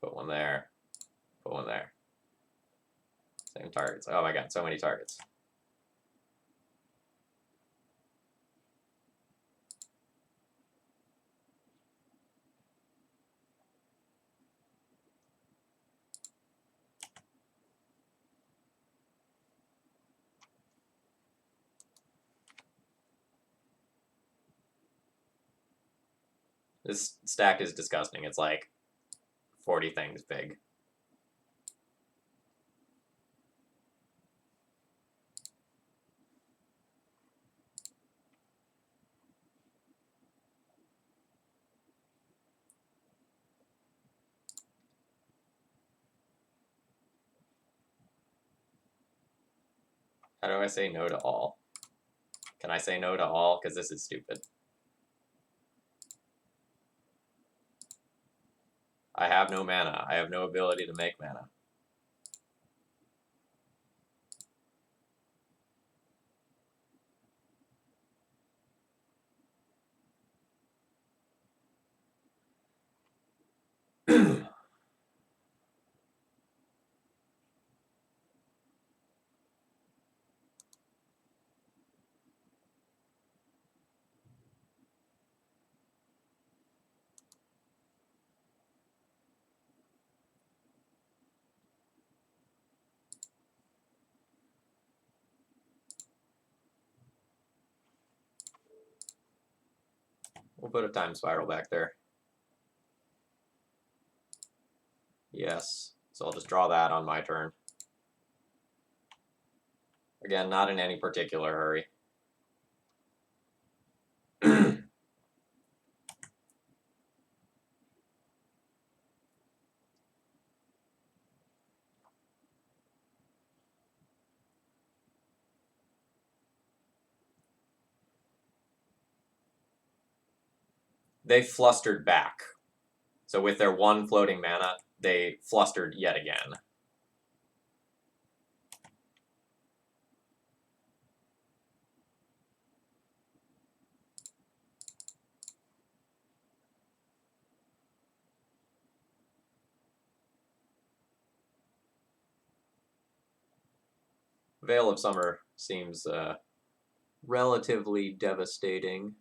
Put one there. Put one there. Same targets. Oh my god, so many targets. This stack is disgusting. It's like 40 things big. How do I say no to all? Can I say no to all? Because this is stupid. I have no mana. I have no ability to make mana. We'll put a time spiral back there. Yes. So I'll just draw that on my turn. Again, not in any particular hurry. They flustered back. So with their 1 floating mana, they flustered yet again. Veil of Summer seems relatively devastating.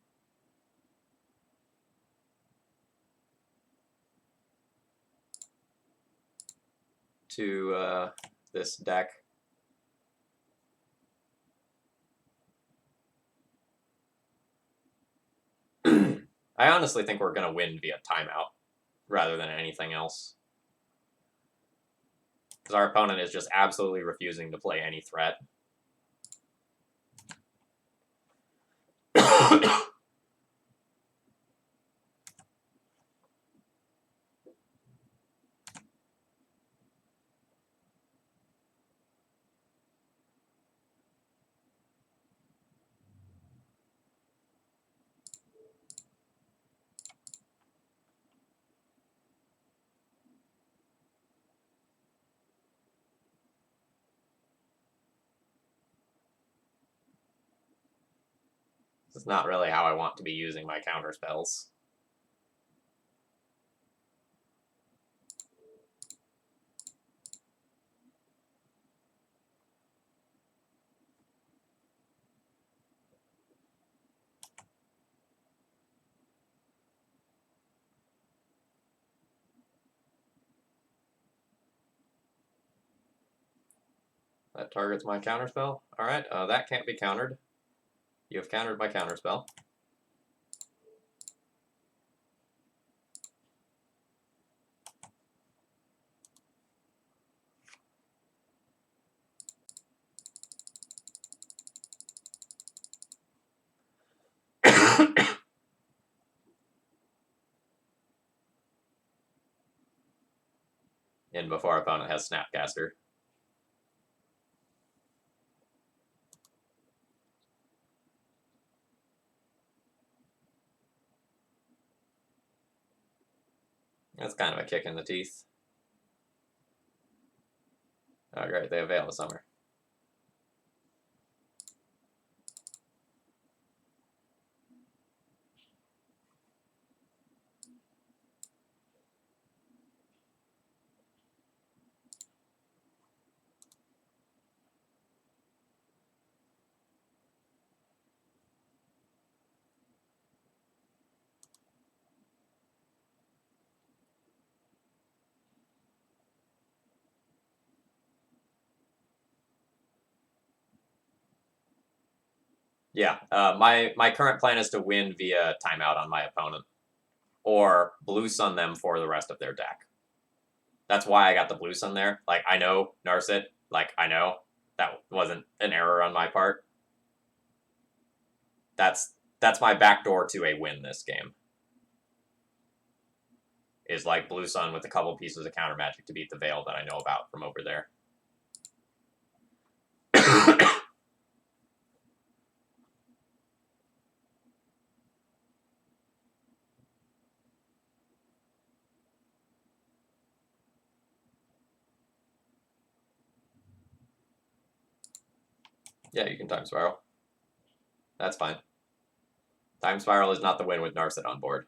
To this deck. I honestly think we're going to win via timeout rather than anything else. Because our opponent is just absolutely refusing to play any threat. This is not really how I want to be using my counter spells. That targets my counterspell. Alright, that can't be countered. You have countered my counterspell. In before our opponent has Snapcaster. That's kind of a kick in the teeth. Oh, great, they have Veil of Summer. Yeah, my current plan is to win via timeout on my opponent, or blue sun them for the rest of their deck. That's why I got the blue sun there. Like, I know, Narset, like, I know that wasn't an error on my part. That's my backdoor to a win this game. Is like blue sun with a couple pieces of counter magic to beat the Veil that I know about from over there. Yeah, you can time spiral. That's fine. Time spiral is not the win with Narset on board.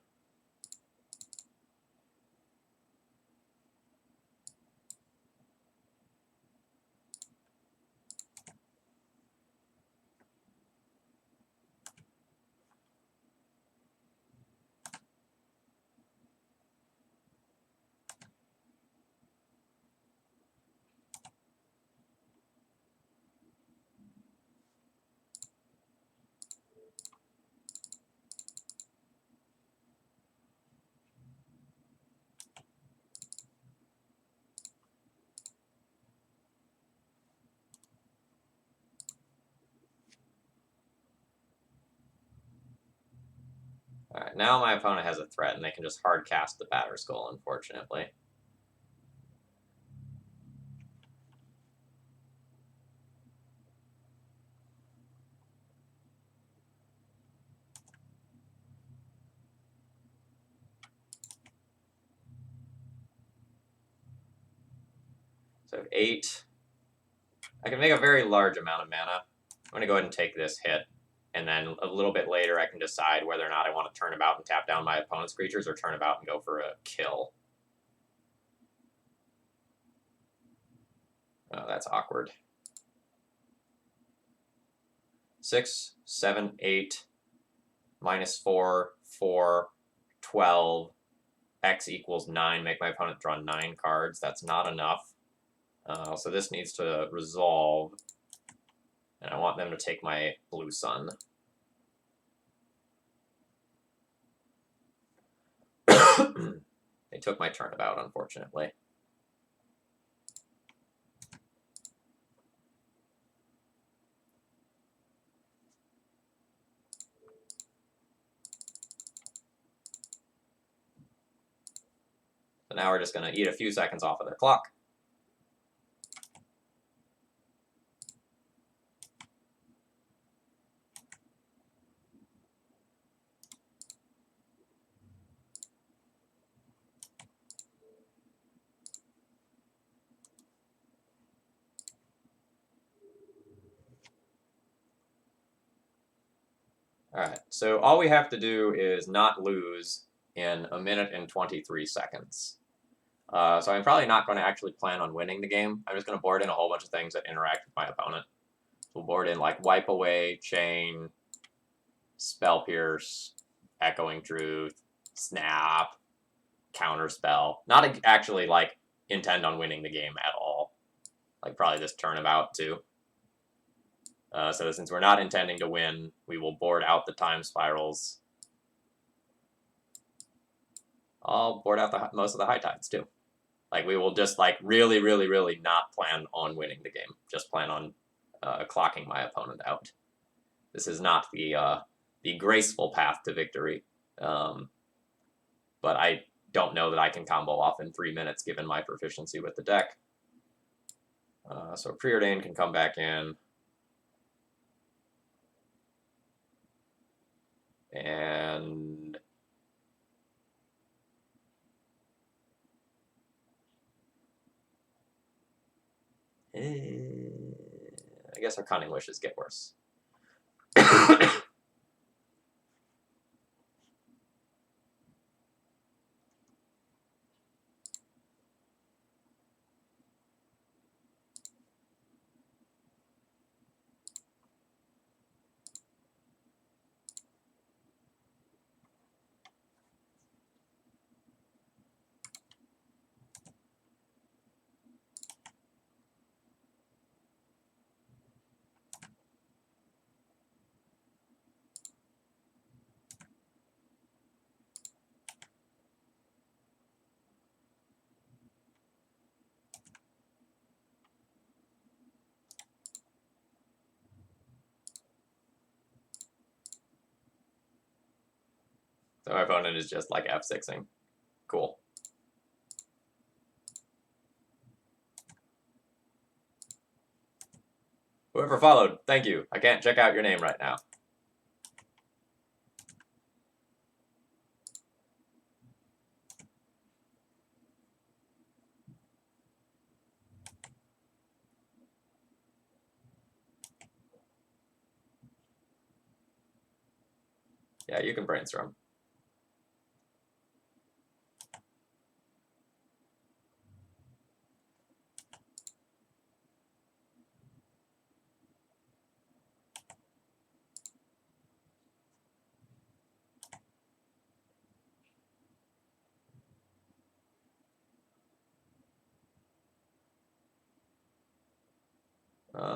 Alright, now my opponent has a threat, and they can just hard cast the Batter Skull, unfortunately. So I have 8. I can make a very large amount of mana. I'm going to go ahead and take this hit. And then a little bit later, I can decide whether or not I want to turn about and tap down my opponent's creatures or turn about and go for a kill. Oh, that's awkward. 6, 7, 8, -4, 4, 12. X equals 9. Make my opponent draw 9 cards. That's not enough. So this needs to resolve. And I want them to take my blue sun. They took my turnabout, unfortunately. So now we're just going to eat a few seconds off of their clock. Alright, so all we have to do is not lose in 1 minute and 23 seconds. So I'm probably not going to actually plan on winning the game. I'm just going to board in a whole bunch of things that interact with my opponent. We'll board in like Wipe Away, Chain, Spell Pierce, Echoing Truth, Snap, Counterspell. Not actually like intend on winning the game at all. Like probably this turnabout too. So since we're not intending to win, we will board out the Time Spirals. I'll board out most of the High Tides too. Like we will just like really, really, really not plan on winning the game. Just plan on clocking my opponent out. This is not the graceful path to victory, but I don't know that I can combo off in 3 minutes given my proficiency with the deck. So Preordain can come back in. And I guess our Cunning Wishes get worse. So my opponent is just like F6ing. Cool. Whoever followed, thank you. I can't check out your name right now. Yeah, you can brainstorm.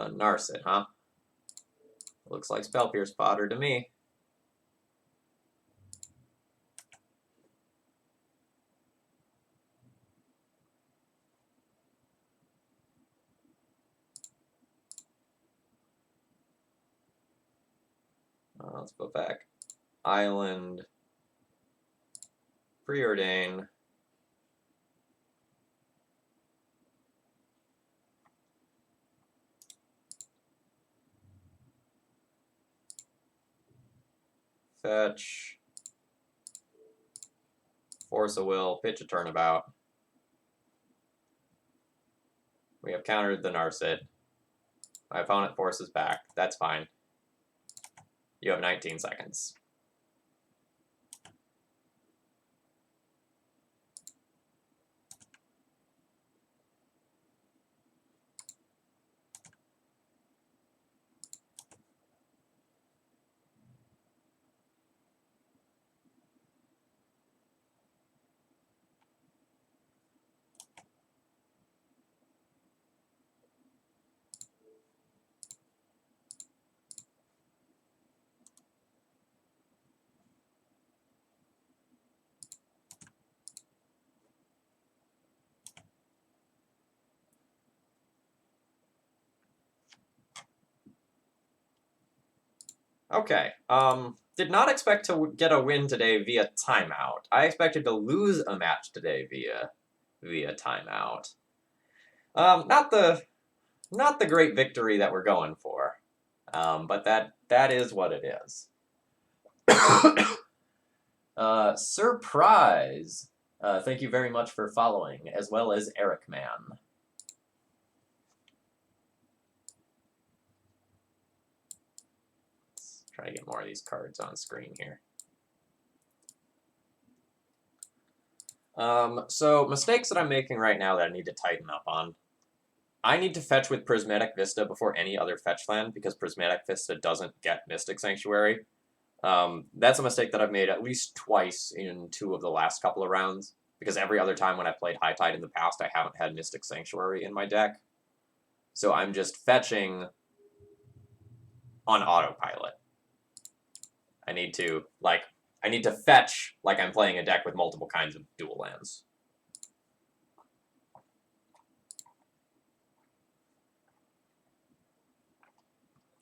Narset, huh? Looks like Spell Pierce fodder to me. Let's put back Island, Preordain. Fetch. Force a Will, pitch a Turnabout. We have countered the Narset. My opponent forces back. That's fine. You have 19 seconds. Okay. Did not expect to get a win today via timeout. I expected to lose a match today via timeout. Not the great victory that we're going for. But that is what it is. Surprise! Thank you very much for following, as well as Eric Man. Try to get more of these cards on screen here. So mistakes that I'm making right now that I need to tighten up on. I need to fetch with Prismatic Vista before any other fetch land, because Prismatic Vista doesn't get Mystic Sanctuary. That's a mistake that I've made at least twice in 2 of the last couple of rounds, because every other time when I played High Tide in the past, I haven't had Mystic Sanctuary in my deck. So I'm just fetching on autopilot. I need to fetch like I'm playing a deck with multiple kinds of dual lands.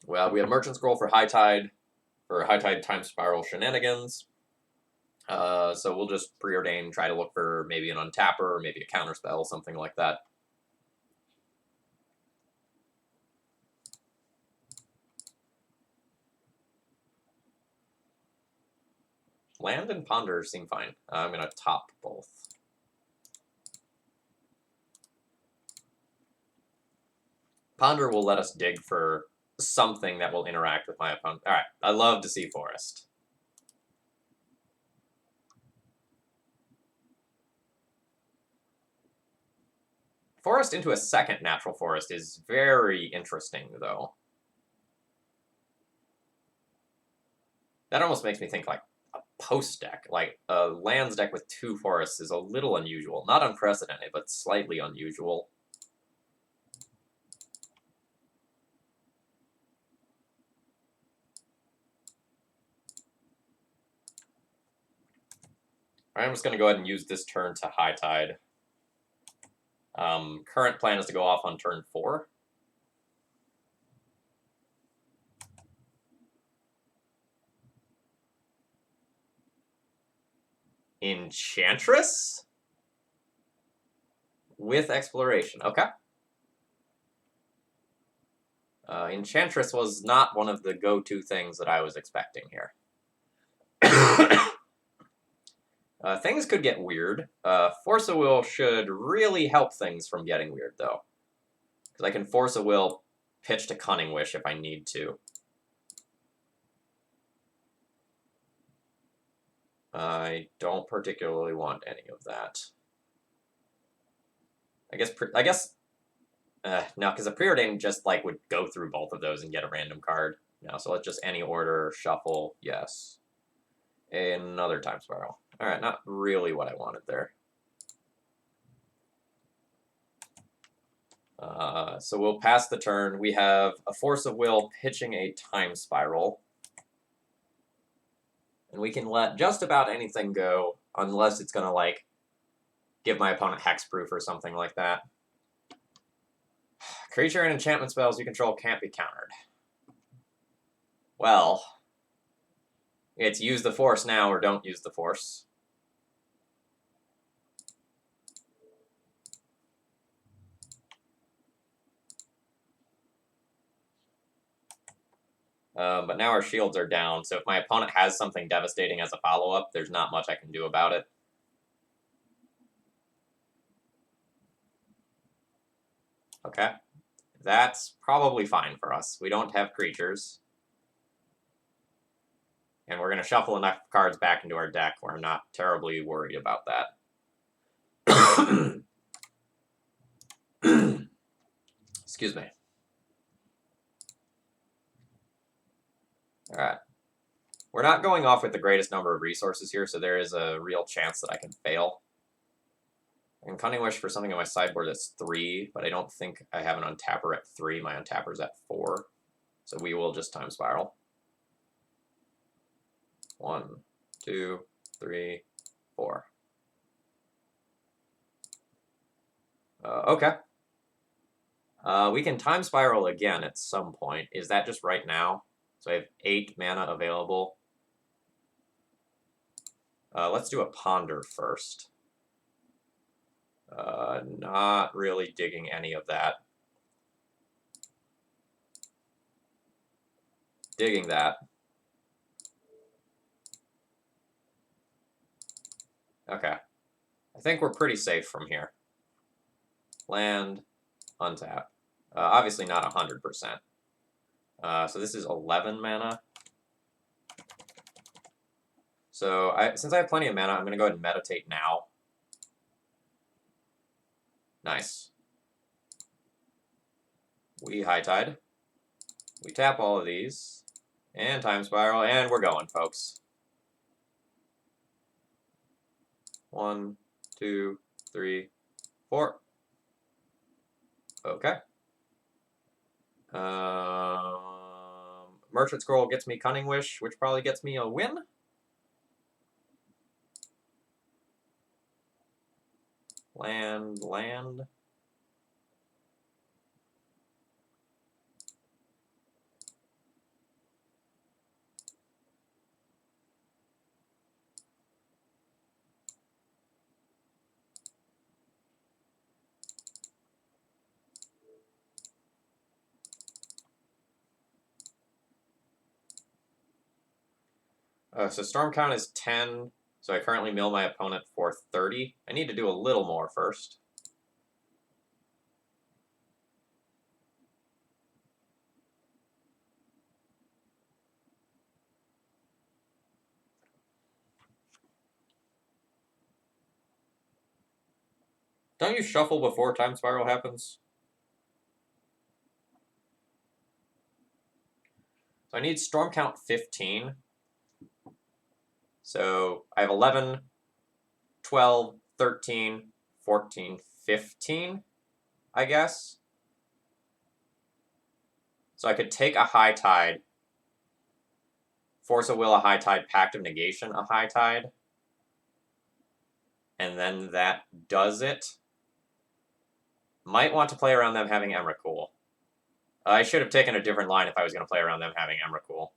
Well, we have Merchant Scroll for High Tide Time Spiral shenanigans. So we'll just preordain, try to look for maybe an untapper, or maybe a counterspell, something like that. Land and Ponder seem fine. I'm going to top both. Ponder will let us dig for something that will interact with my opponent. Alright, I love to see Forest. Forest into a second natural forest is very interesting, though. That almost makes me think like a post deck. Like a lands deck with 2 forests is a little unusual. Not unprecedented, but slightly unusual. I'm just going to go ahead and use this turn to High Tide. Current plan is to go off on turn 4. Enchantress? With Exploration. Okay. Enchantress was not one of the go-to things that I was expecting here. Things could get weird. Force a Will should really help things from getting weird, though. Because I can Force a Will, pitch to Cunning Wish if I need to. I don't particularly want any of that. No, because a Preordain just like would go through both of those and get a random card. No, so let's just any order, shuffle, yes. Another Time Spiral. Alright, not really what I wanted there. So we'll pass the turn. We have a Force of Will pitching a Time Spiral. And we can let just about anything go, unless it's going to, like, give my opponent hexproof or something like that. Creature and enchantment spells you control can't be countered. Well, it's use the Force now or don't use the Force. But now our shields are down, so if my opponent has something devastating as a follow-up, there's not much I can do about it. Okay. That's probably fine for us. We don't have creatures. And we're going to shuffle enough cards back into our deck where I'm not terribly worried about that. Excuse me. Alright. We're not going off with the greatest number of resources here, so there is a real chance that I can fail. I can Cunning Wish for something on my sideboard that's 3, but I don't think I have an untapper at 3. My untapper's at 4. So we will just Time Spiral. 1, 2, 3, 4. Okay. We can Time Spiral again at some point. Is that just right now? So I have 8 mana available. Let's do a Ponder first. Not really digging any of that. Digging that. Okay. I think we're pretty safe from here. Land, untap. Obviously not 100%. So this is 11 mana. So since I have plenty of mana, I'm going to go ahead and meditate now. Nice. We high tide. We tap all of these. And time spiral, and we're going, folks. 1, 2, 3, 4. Okay. Merchant Scroll gets me Cunning Wish, which probably gets me a win. Land. So Storm count is 10, so I currently mill my opponent for 30. I need to do a little more first. Don't you shuffle before time spiral happens? So I need Storm count 15. So I have 11, 12, 13, 14, 15, I guess. So I could take a high tide, Force of Will a high tide, Pact of Negation a high tide, and then that does it. Might want to play around them having Emrakul. I should have taken a different line if I was going to play around them having Emrakul.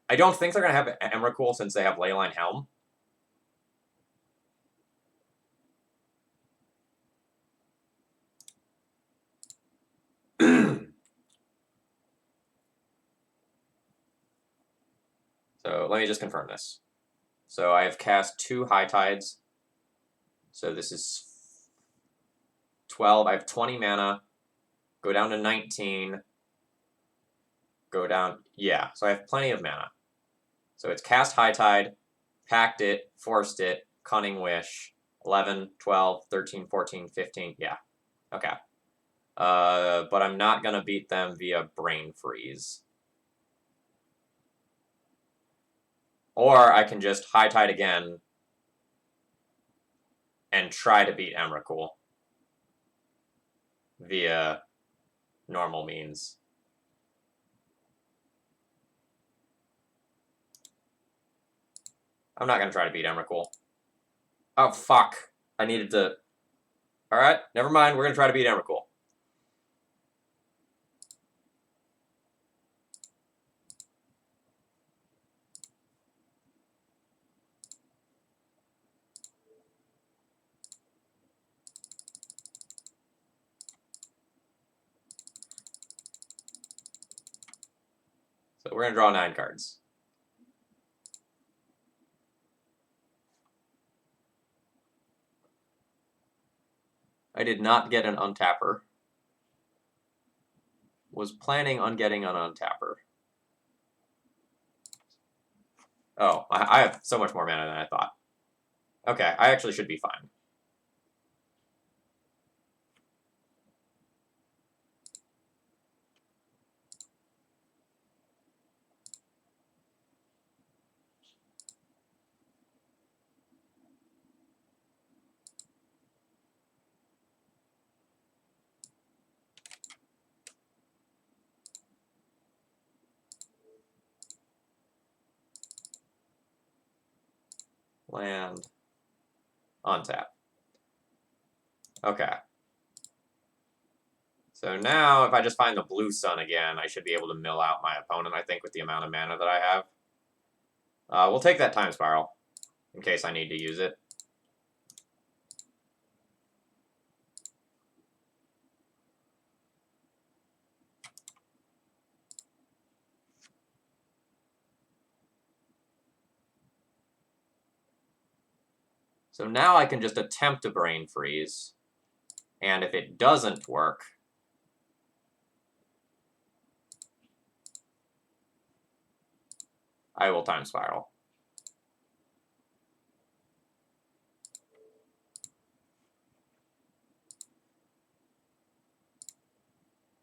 I don't think they're going to have Emrakul since they have Leyline Helm. So let me just confirm this. So I have cast 2 high tides. So this is 12. I have 20 mana. Go down to 19. Go down. Yeah, so I have plenty of mana. So it's cast high tide, packed it, forced it, Cunning Wish, 11, 12, 13, 14, 15. Yeah. Okay. But I'm not going to beat them via Brain Freeze. Or I can just high tide again and try to beat Emrakul via normal means. I'm not going to try to beat Emrakul. Oh, fuck. I needed to... Alright, never mind. We're going to try to beat Emrakul. So we're going to draw 9 cards. I did not get an untapper. Was planning on getting an untapper. Oh, I have so much more mana than I thought. Okay, I actually should be fine. Land. Untap. Okay. So now, if I just find the blue sun again, I should be able to mill out my opponent, I think, with the amount of mana that I have. We'll take that time spiral, in case I need to use it. So now I can just attempt to Brain Freeze, and if it doesn't work, I will time spiral.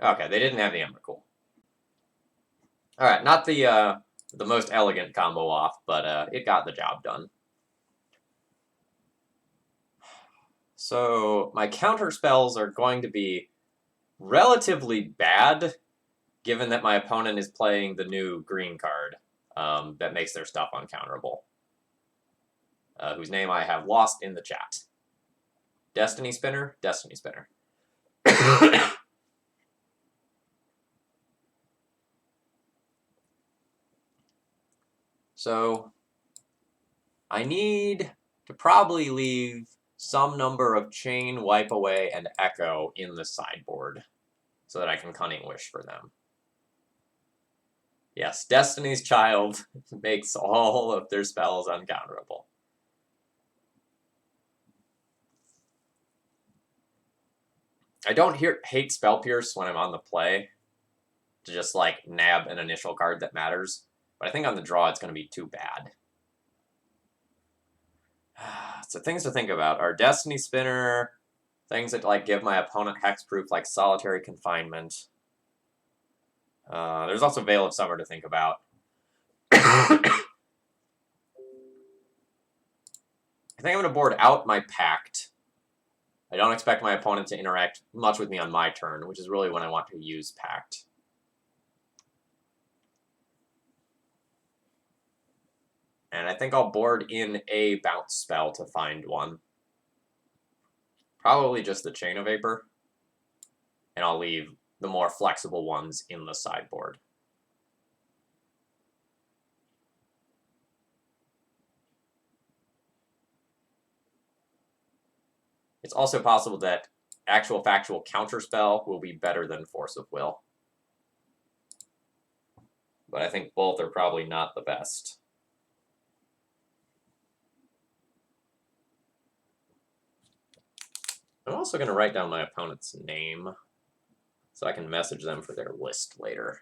Okay, they didn't have the Emrakul. Alright, not the most elegant combo off, but it got the job done. So my counter spells are going to be relatively bad, given that my opponent is playing the new green card that makes their stuff uncounterable, whose name I have lost in the chat. Destiny Spinner? Destiny Spinner. So I need to probably leave some number of Chain, Wipe Away, and Echo in the sideboard so that I can Cunning Wish for them. Yes, Destiny's Child makes all of their spells uncounterable. I don't hate Spell Pierce when I'm on the play to just like nab an initial card that matters, but I think on the draw it's going to be too bad. So things to think about are Destiny Spinner, things that like give my opponent hexproof like Solitary Confinement. There's also Veil of Summer to think about. I think I'm going to board out my Pact. I don't expect my opponent to interact much with me on my turn, which is really when I want to use Pact. And I think I'll board in a bounce spell to find one. Probably just the Chain of Vapor. And I'll leave the more flexible ones in the sideboard. It's also possible that actual factual counterspell will be better than Force of Will. But I think both are probably not the best. I'm also going to write down my opponent's name so I can message them for their list later.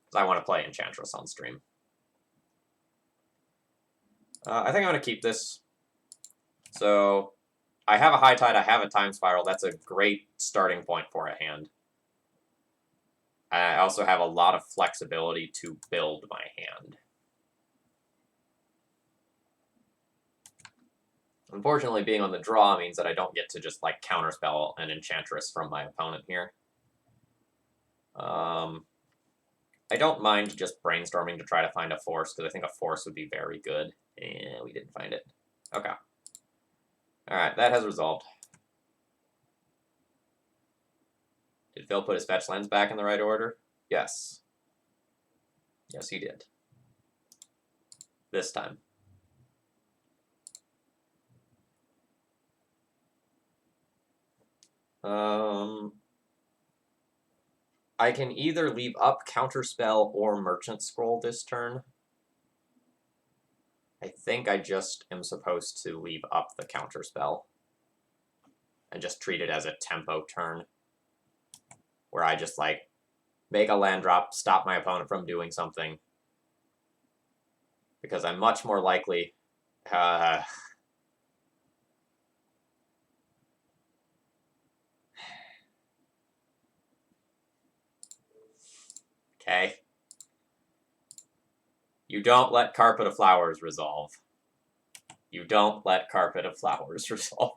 Because I want to play Enchantress on stream. I think I'm going to keep this. So I have a High Tide, I have a Time Spiral. That's a great starting point for a hand. I also have a lot of flexibility to build my hand. Unfortunately, being on the draw means that I don't get to just like counterspell an Enchantress from my opponent here. I don't mind just brainstorming to try to find a Force, because I think a Force would be very good. And we didn't find it. Okay. Alright, that has resolved. Did Phil put his fetch lands back in the right order? Yes. Yes, he did. This time. I can either leave up Counterspell or Merchant Scroll this turn. I think I just am supposed to leave up the Counterspell and just treat it as a tempo turn, where I just, like, make a land drop, stop my opponent from doing something, because I'm much more likely... Okay. You don't let Carpet of Flowers resolve. You don't let Carpet of Flowers resolve.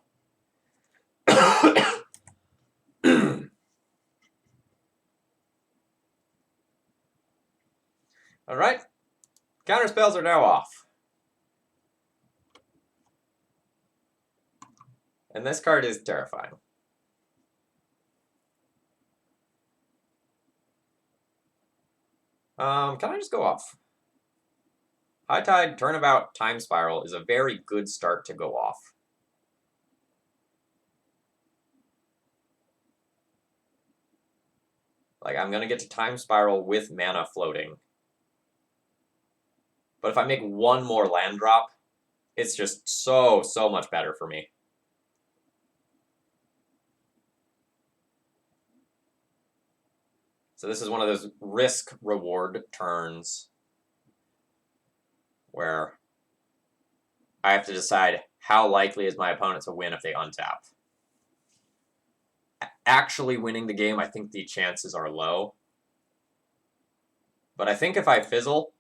Alright. Counter spells are now off. And this card is terrifying. Can I just go off? High Tide, Turnabout, Time Spiral is a very good start to go off. Like, I'm going to get to Time Spiral with mana floating. But if I make one more land drop, it's just so much better for me. So this is one of those risk-reward turns where I have to decide how likely is my opponent to win if they untap. actually winning the game, I think the chances are low. But I think if I fizzle,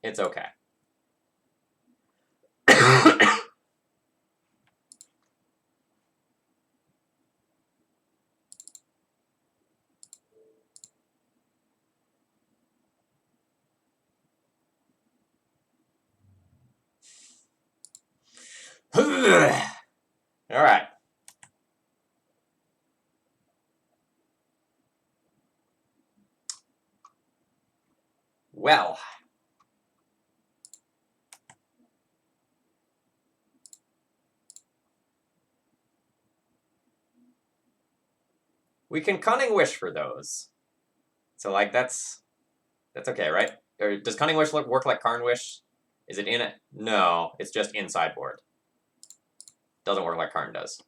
it's okay. All right. Well. We can Cunning Wish for those. So, like, that's okay, right? Or does Cunning Wish work like Karn Wish? Is it in it? No, it's just inside board. Doesn't work like Karn does.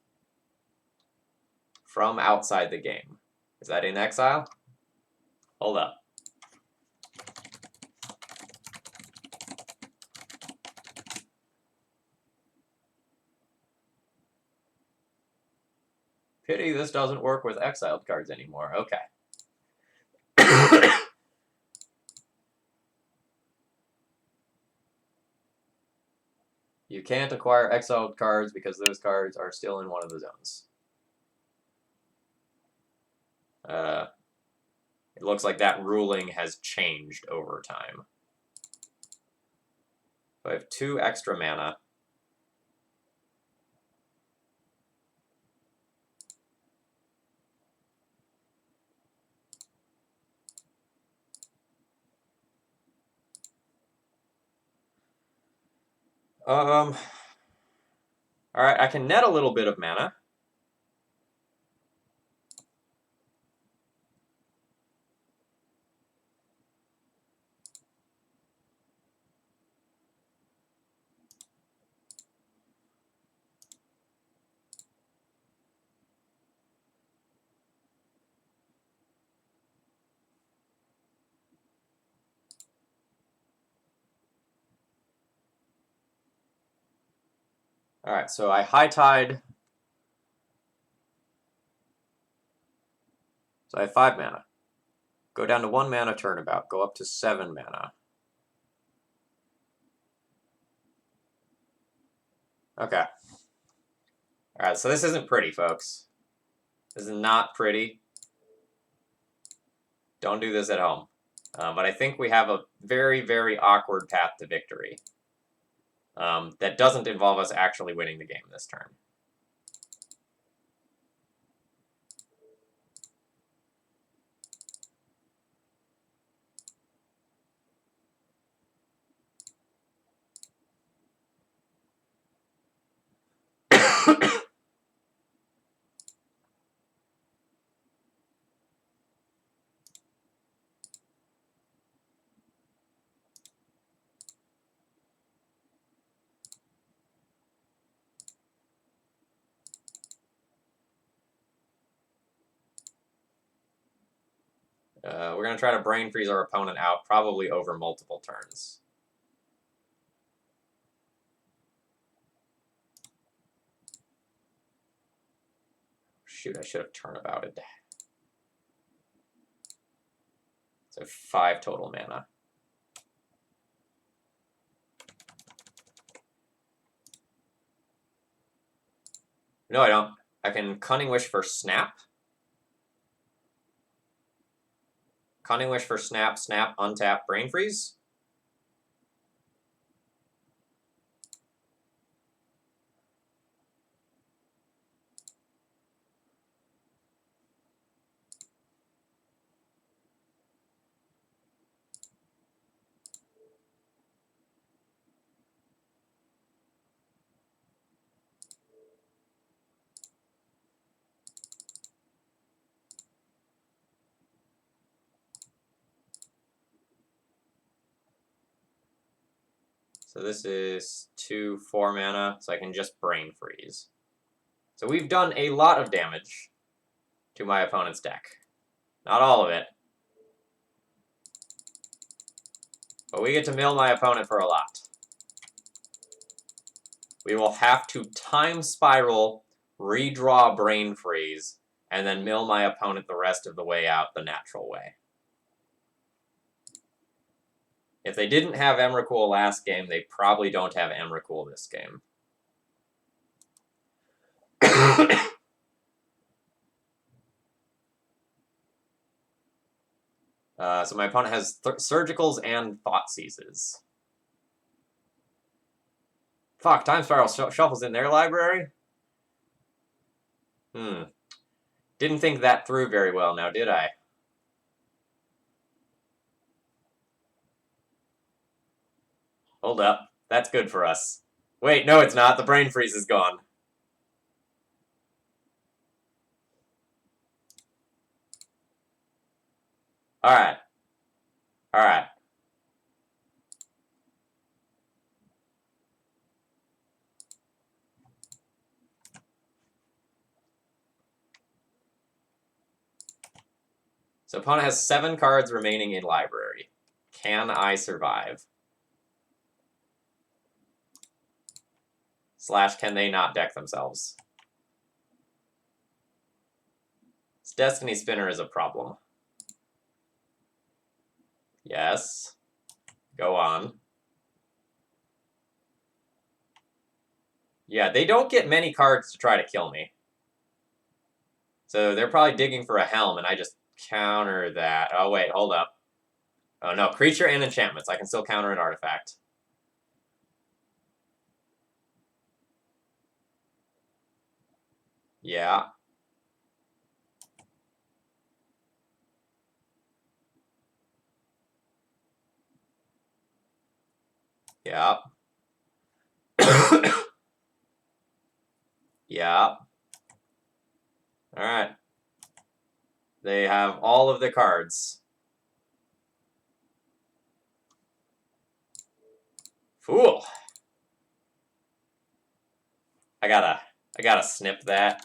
From outside the game. Is that in exile? Hold up. Pity this doesn't work with exiled cards anymore. Okay. You can't acquire exiled cards because those cards are still in one of the zones. It looks like that ruling has changed over time. So I have 2 extra mana. All right, I can net a little bit of mana. All right, so I high tide. So I have 5 mana. Go down to 1 mana turnabout. Go up to 7 mana. Okay. All right, so this isn't pretty, folks. This is not pretty. Don't do this at home. But I think we have a very, very awkward path to victory. That doesn't involve us actually winning the game this turn. We're going to try to brain freeze our opponent out, probably over multiple turns. Shoot, I should have turnabouted. So 5 total mana. No, I don't. I can Cunning Wish for Snap. Cunning Wish for Snap, Snap, untap, Brain Freeze. So this is 2, 4 mana, so I can just Brain Freeze. So we've done a lot of damage to my opponent's deck. Not all of it. But we get to mill my opponent for a lot. We will have to Time Spiral redraw Brain Freeze, and then mill my opponent the rest of the way out the natural way. If they didn't have Emrakul last game, they probably don't have Emrakul this game. So my opponent has Surgicals and Thoughtseizes. Fuck, Time Spiral shuffles in their library? Didn't think that through very well now, did I? Hold up. That's good for us. Wait, no it's not. The Brain Freeze is gone. Alright. Alright. So opponent has 7 cards remaining in library. Can I survive? / can they not deck themselves? This Destiny Spinner is a problem. Yes. Go on. Yeah, they don't get many cards to try to kill me. So they're probably digging for a Helm, and I just counter that. Oh, wait, hold up. Oh, no, creature and enchantments. I can still counter an artifact. Yeah. Yeah. Yeah. Alright. They have all of the cards. Fool. I gotta snip that.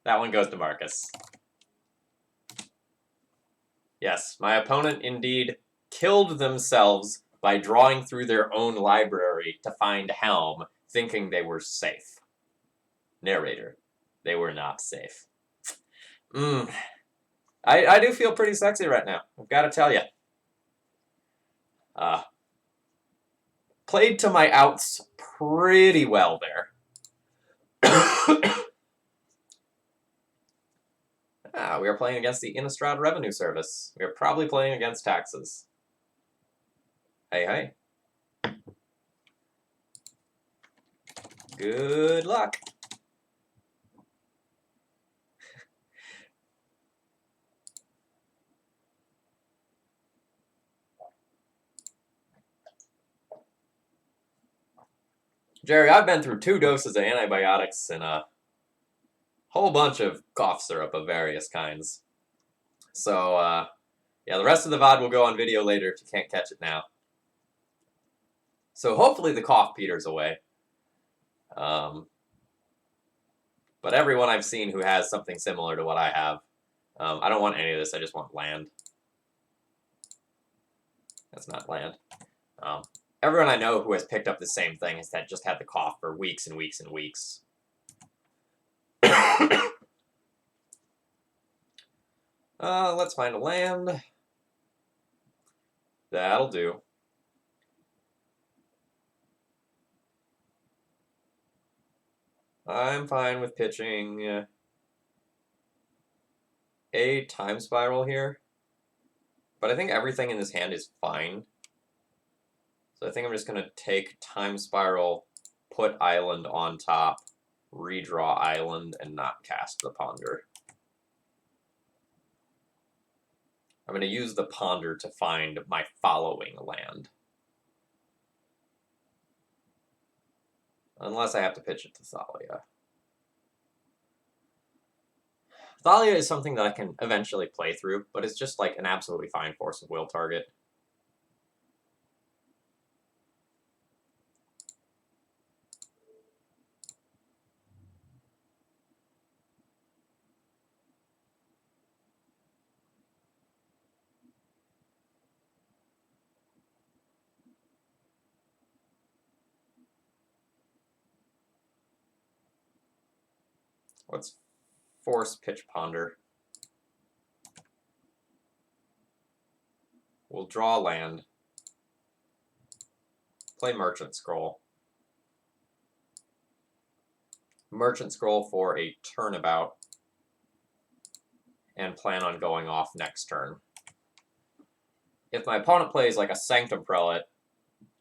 That one goes to Marcus. Yes, my opponent indeed killed themselves by drawing through their own library to find Helm, thinking they were safe. Narrator. They were not safe. I do feel pretty sexy right now. I've got to tell you. Played to my outs pretty well there. We are playing against the Innistrad Revenue Service. We are probably playing against taxes. Hey, hey. Good luck. Jerry, I've been through 2 doses of antibiotics and a whole bunch of cough syrup of various kinds. So, yeah, the rest of the VOD will go on video later if you can't catch it now. So hopefully the cough peters away. But everyone I've seen who has something similar to what I have, I don't want any of this, I just want land. That's not land. Everyone I know who has picked up the same thing has just had the cough for weeks and weeks and weeks. Let's find a land. That'll do. I'm fine with pitching a Time Spiral here. But I think everything in this hand is fine. So I think I'm just going to take Time Spiral, put Island on top, redraw Island, and not cast the Ponder. I'm going to use the Ponder to find my following land. Unless I have to pitch it to Thalia. Thalia is something that I can eventually play through, but it's just like an absolutely fine force of will target. Let's force pitch ponder. We'll draw land. Play merchant scroll. Merchant scroll for a turnabout. And plan on going off next turn. If my opponent plays like a Sanctum Prelate,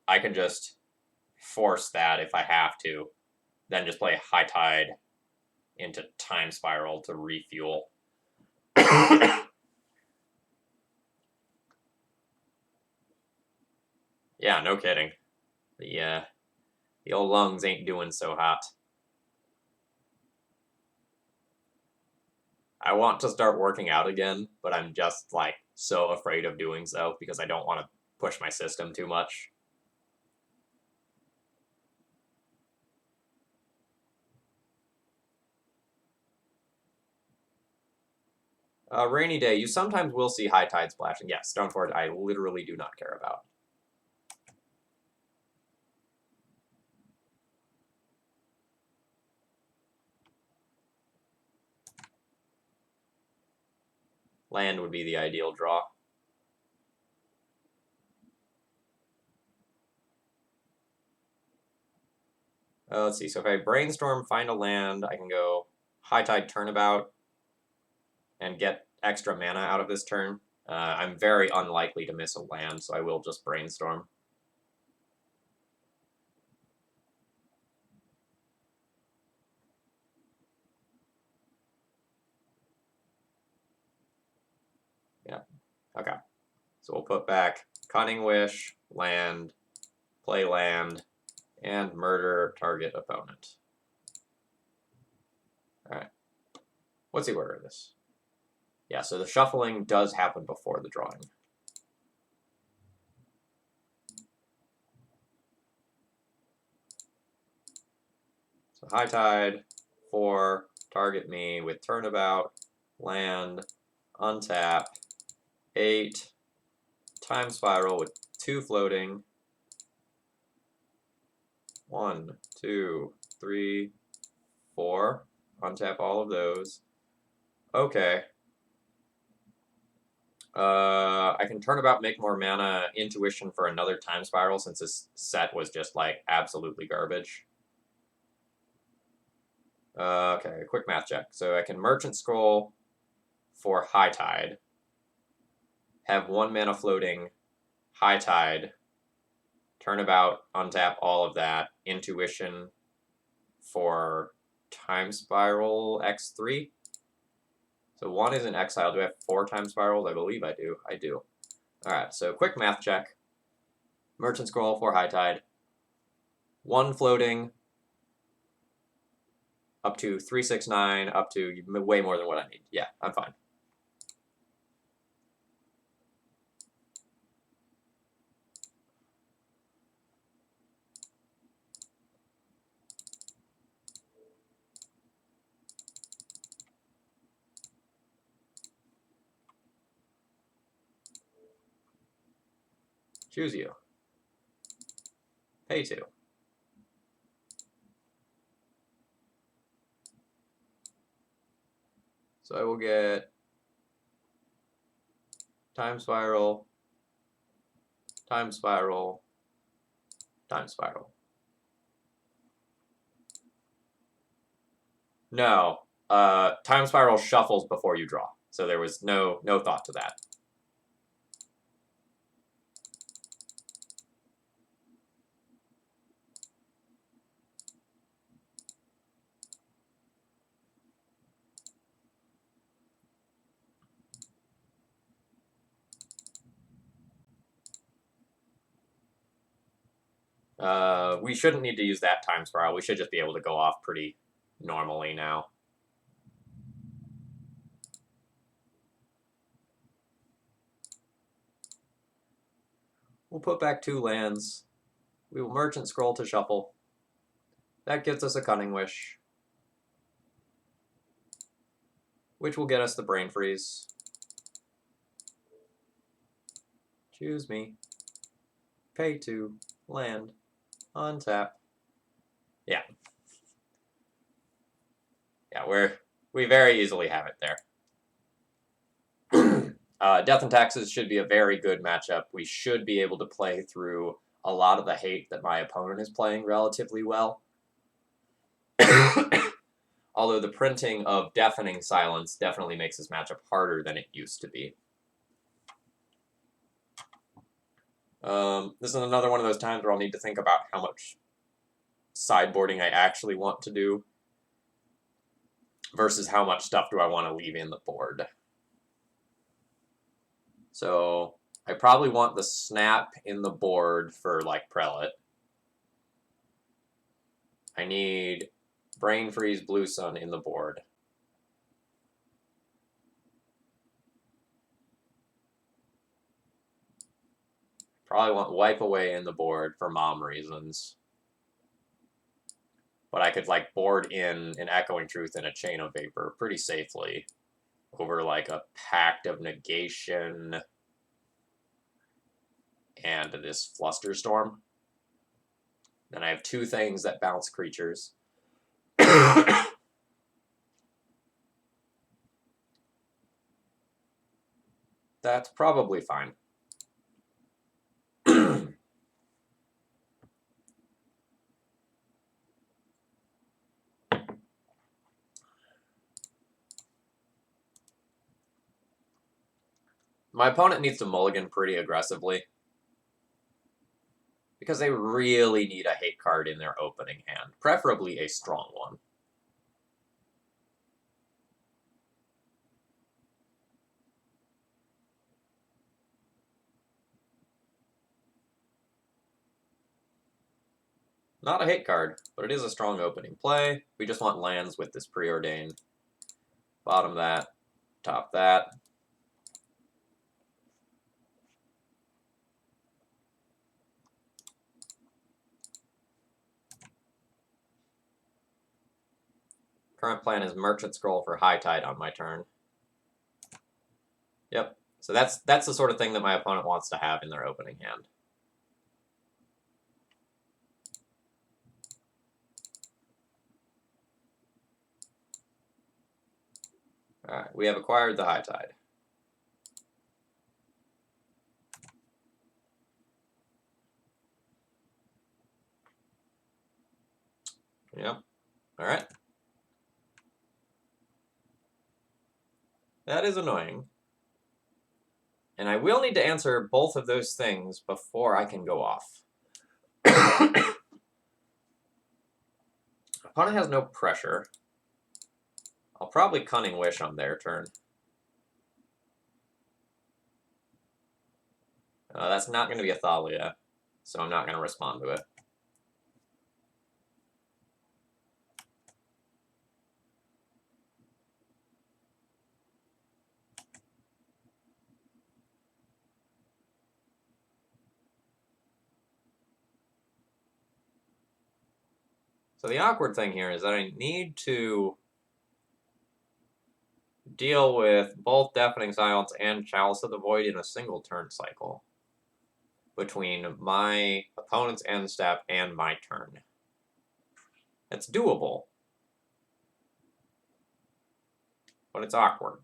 I can just force that if I have to. Then just play High Tide into Time Spiral to refuel. Yeah, no kidding. The old lungs ain't doing so hot. I want to start working out again, but I'm just like so afraid of doing so because I don't want to push my system too much. Rainy day, you sometimes will see high tide splashing. Yes, Stoneford I literally do not care about. Land would be the ideal draw. Let's see, so if I brainstorm, find a land, I can go High Tide Turnabout and get extra mana out of this turn. I'm very unlikely to miss a land, so I will just brainstorm. Yeah, okay. So we'll put back Cunning Wish, land, play land, and murder target opponent. Alright. What's the order of this? Yeah, so the shuffling does happen before the drawing. So High Tide, 4, target me with Turnabout, land, untap, 8, Time Spiral with 2 floating, 1, 2, 3, 4, untap all of those. Okay. I can Turnabout, make more mana, Intuition for another Time Spiral since this set was just like absolutely garbage. Okay, quick math check. So I can Merchant Scroll for High Tide, have 1 mana floating, High Tide, Turnabout, untap all of that, Intuition for Time Spiral X3. So 1 is in exile. Do I have 4 Time Spirals? I believe I do. I do. Alright, so quick math check. Merchant Scroll for High Tide. 1 floating, up to 369, up to way more than what I need. Yeah, I'm fine. Choose you. Pay 2. So I will get Time Spiral, Time Spiral, Time Spiral. No, Time Spiral shuffles before you draw. So there was no thought to that. We shouldn't need to use that Time Spiral. We should just be able to go off pretty normally now. We'll put back 2 lands. We will Merchant Scroll to shuffle. That gets us a Cunning Wish, which will get us the Brain Freeze. Choose me. Pay 2. Land. Untap. Yeah. Yeah, we very easily have it there. Death and Taxes should be a very good matchup. We should be able to play through a lot of the hate that my opponent is playing relatively well. Although the printing of Deafening Silence definitely makes this matchup harder than it used to be. This is another one of those times where I'll need to think about how much sideboarding I actually want to do versus how much stuff do I want to leave in the board. So I probably want the Snap in the board for, like, Prelate. I need Brain Freeze, Blue Sun in the board. Probably want Wipe Away in the board for mom reasons. But I could, like, board in an Echoing Truth and a Chain of Vapor pretty safely over, like, a Pact of Negation and this Flusterstorm. Then I have two things that bounce creatures. That's probably fine. My opponent needs to mulligan pretty aggressively because they really need a hate card in their opening hand, preferably a strong one. Not a hate card, but it is a strong opening play. We just want lands with this Preordain. Bottom that, top that. Current plan is Merchant Scroll for High Tide on my turn. Yep. So that's the sort of thing that my opponent wants to have in their opening hand. Alright, we have acquired the High Tide. Yep. Alright. That is annoying. And I will need to answer both of those things before I can go off. Opponent has no pressure. I'll probably Cunning Wish on their turn. That's not going to be a Thalia, so I'm not going to respond to it. So the awkward thing here is that I need to deal with both Deafening Silence and Chalice of the Void in a single turn cycle between my opponent's end step and my turn. It's doable, but it's awkward.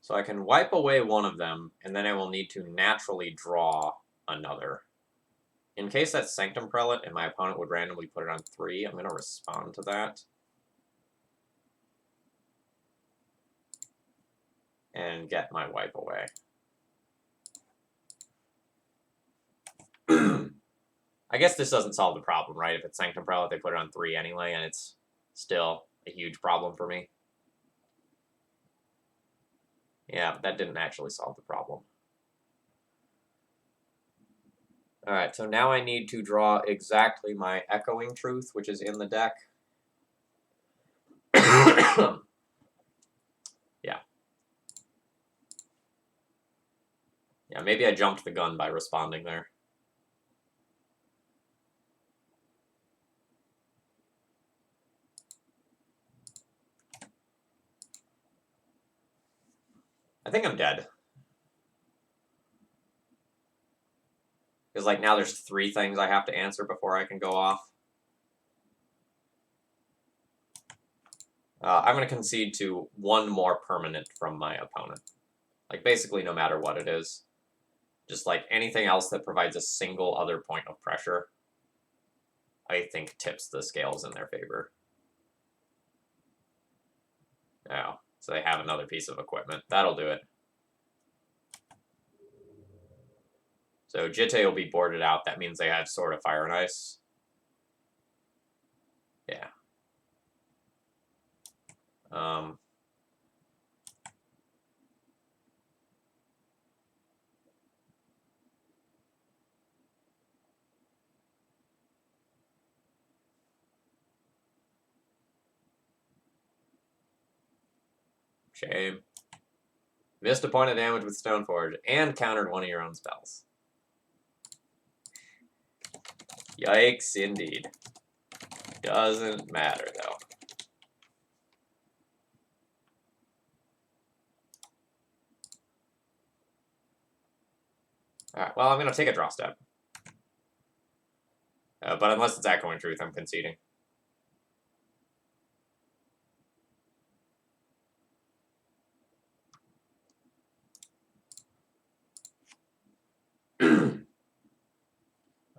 So I can wipe away one of them, and then I will need to naturally draw another. In case that's Sanctum Prelate and my opponent would randomly put it on 3, I'm going to respond to that. And get my wipe away. I guess this doesn't solve the problem, right? If it's Sanctum Prelate, they put it on 3 anyway, and it's still a huge problem for me. Yeah, but that didn't actually solve the problem. Alright, so now I need to draw exactly my Echoing Truth, which is in the deck. Yeah. Yeah, maybe I jumped the gun by responding there. I think I'm dead. Because, like, now there's 3 things I have to answer before I can go off. I'm going to concede to 1 more permanent from my opponent. Like, basically no matter what it is. Just, like, anything else that provides a single other point of pressure, I think tips the scales in their favor. Oh, so they have another piece of equipment. That'll do it. So Jitte will be boarded out. That means they have Sword of Fire and Ice. Yeah. Shame. Missed a point of damage with Stoneforge and countered one of your own spells. Yikes, indeed. Doesn't matter, though. Alright, well, I'm going to take a draw step. But unless it's Echoing Truth, I'm conceding.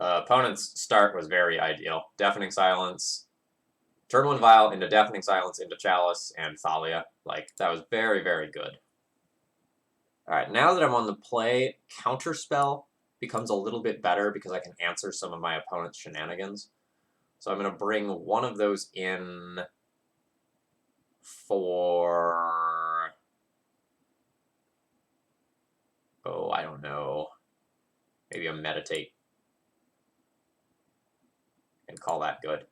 Opponent's start was very ideal. Deafening Silence, turn 1 Vial into Deafening Silence into Chalice and Thalia. Like, that was very, very good. Alright, now that I'm on the play, Counterspell becomes a little bit better because I can answer some of my opponent's shenanigans. So I'm going to bring one of those in for... Oh, I don't know. Maybe a Meditate. And call that good.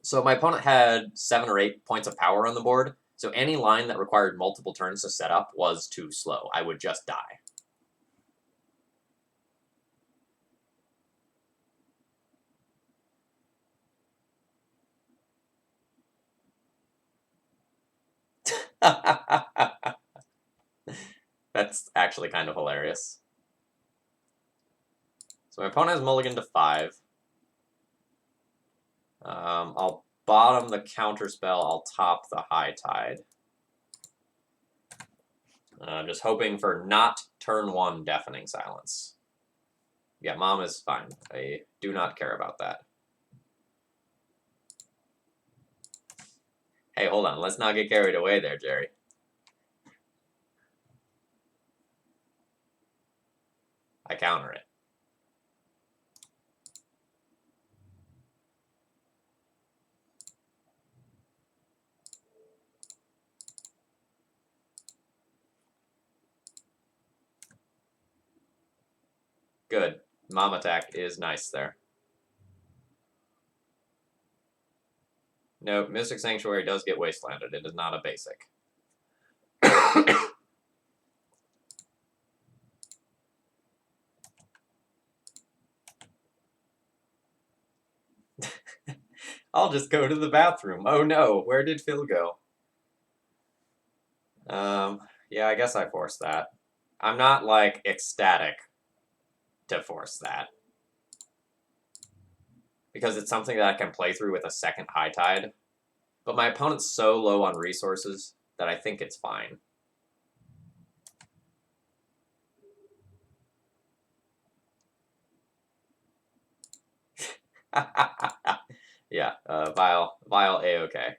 So my opponent had 7 or 8 points of power on the board, so any line that required multiple turns to set up was too slow. I would just die. That's actually kind of hilarious. So my opponent has mulligan to 5. I'll bottom the Counterspell, I'll top the High Tide. Just hoping for not turn 1 Deafening Silence. Yeah, Mom is fine. I do not care about that. Hey, hold on. Let's not get carried away there, Jerry. I counter it. Good. Mom attack is nice there. No, Mystic Sanctuary does get wastelanded. It is not a basic. I'll just go to the bathroom. Oh no, where did Phil go? Yeah, I guess I forced that. I'm not, like, ecstatic to force that. Because it's something that I can play through with a second High Tide. But my opponent's so low on resources that I think it's fine. Yeah, Vile A-okay.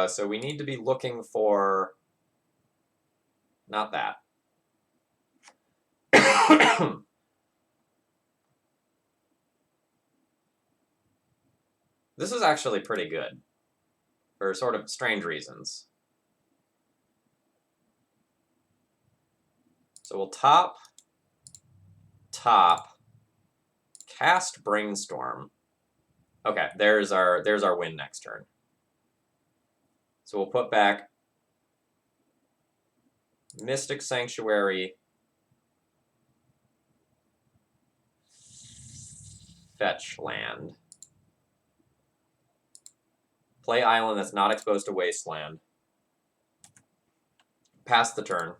So we need to be looking for... Not that. This is actually pretty good. For sort of strange reasons. So we'll top, cast Brainstorm. Okay, there's our win next turn. So we'll put back Mystic Sanctuary, Fetch land. Play island that's not exposed to wasteland. Pass the turn.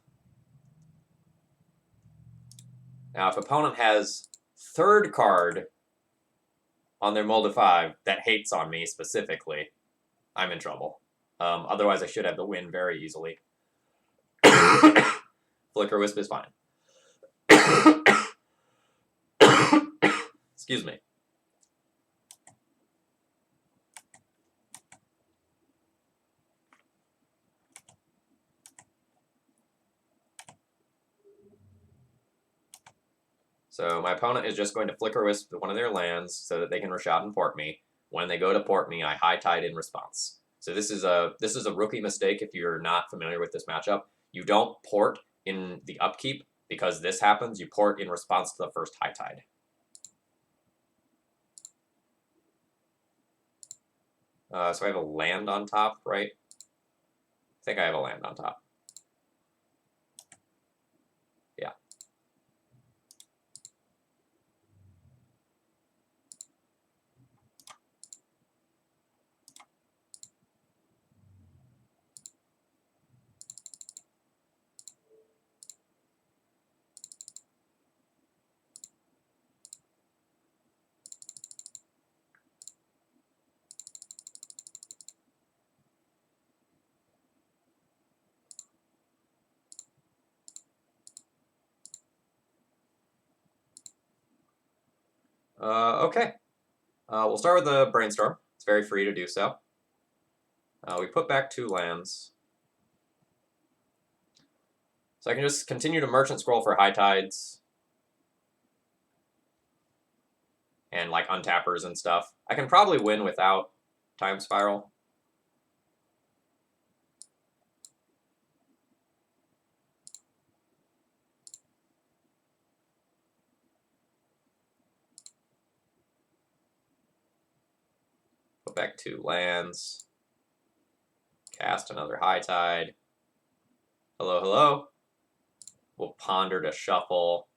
Now, if opponent has third card on their Mold of 5 that hates on me specifically, I'm in trouble. Otherwise, I should have the win very easily. Flicker Wisp is fine. Excuse me. So my opponent is just going to Flicker Wisp one of their lands so that they can Rashad and port me. When they go to port me, I High Tide in response. So this is a rookie mistake if you're not familiar with this matchup. You don't port in the upkeep because this happens. You port in response to the first High Tide. So I have a land on top, right? I think I have a land on top. Yeah. Okay. We'll start with the Brainstorm. It's very free to do so. We put back 2 lands. So I can just continue to Merchant Scroll for High Tides. And like untappers and stuff. I can probably win without Time Spiral. Put back 2 lands. Cast another High Tide. Hello, hello. We'll ponder to shuffle.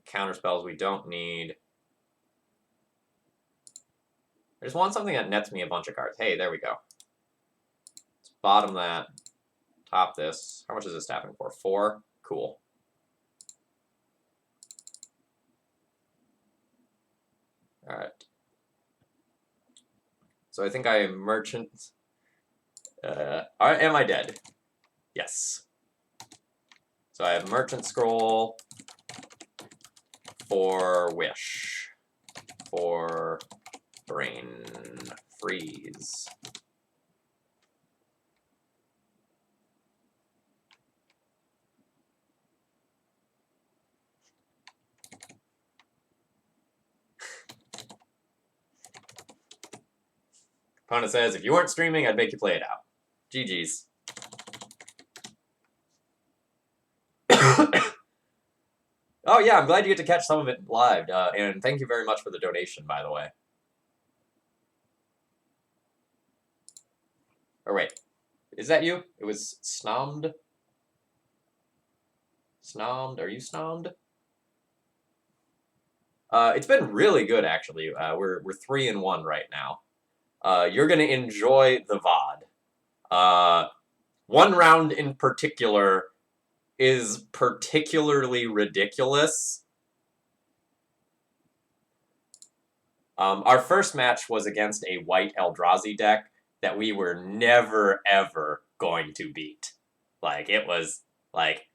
Counter spells we don't need. I just want something that nets me a bunch of cards. Hey, there we go. Let's bottom that. Top this. How much is this tapping for? 4? Cool. Alright. So I think I am Merchant. Am I dead? Yes. So I have Merchant Scroll for Wish. For Brain Freeze. Opponent says, if you weren't streaming, I'd make you play it out. GG's. Oh yeah, I'm glad you get to catch some of it live, and thank you very much for the donation, by the way. Or wait, is that you? It was Snomd? Snomd, are you Snomd? It's been really good, actually. We're 3-1 right now. You're gonna enjoy the VOD. One round in particular is particularly ridiculous. Our first match was against a white Eldrazi deck that we were never, ever going to beat. Like, it was, like,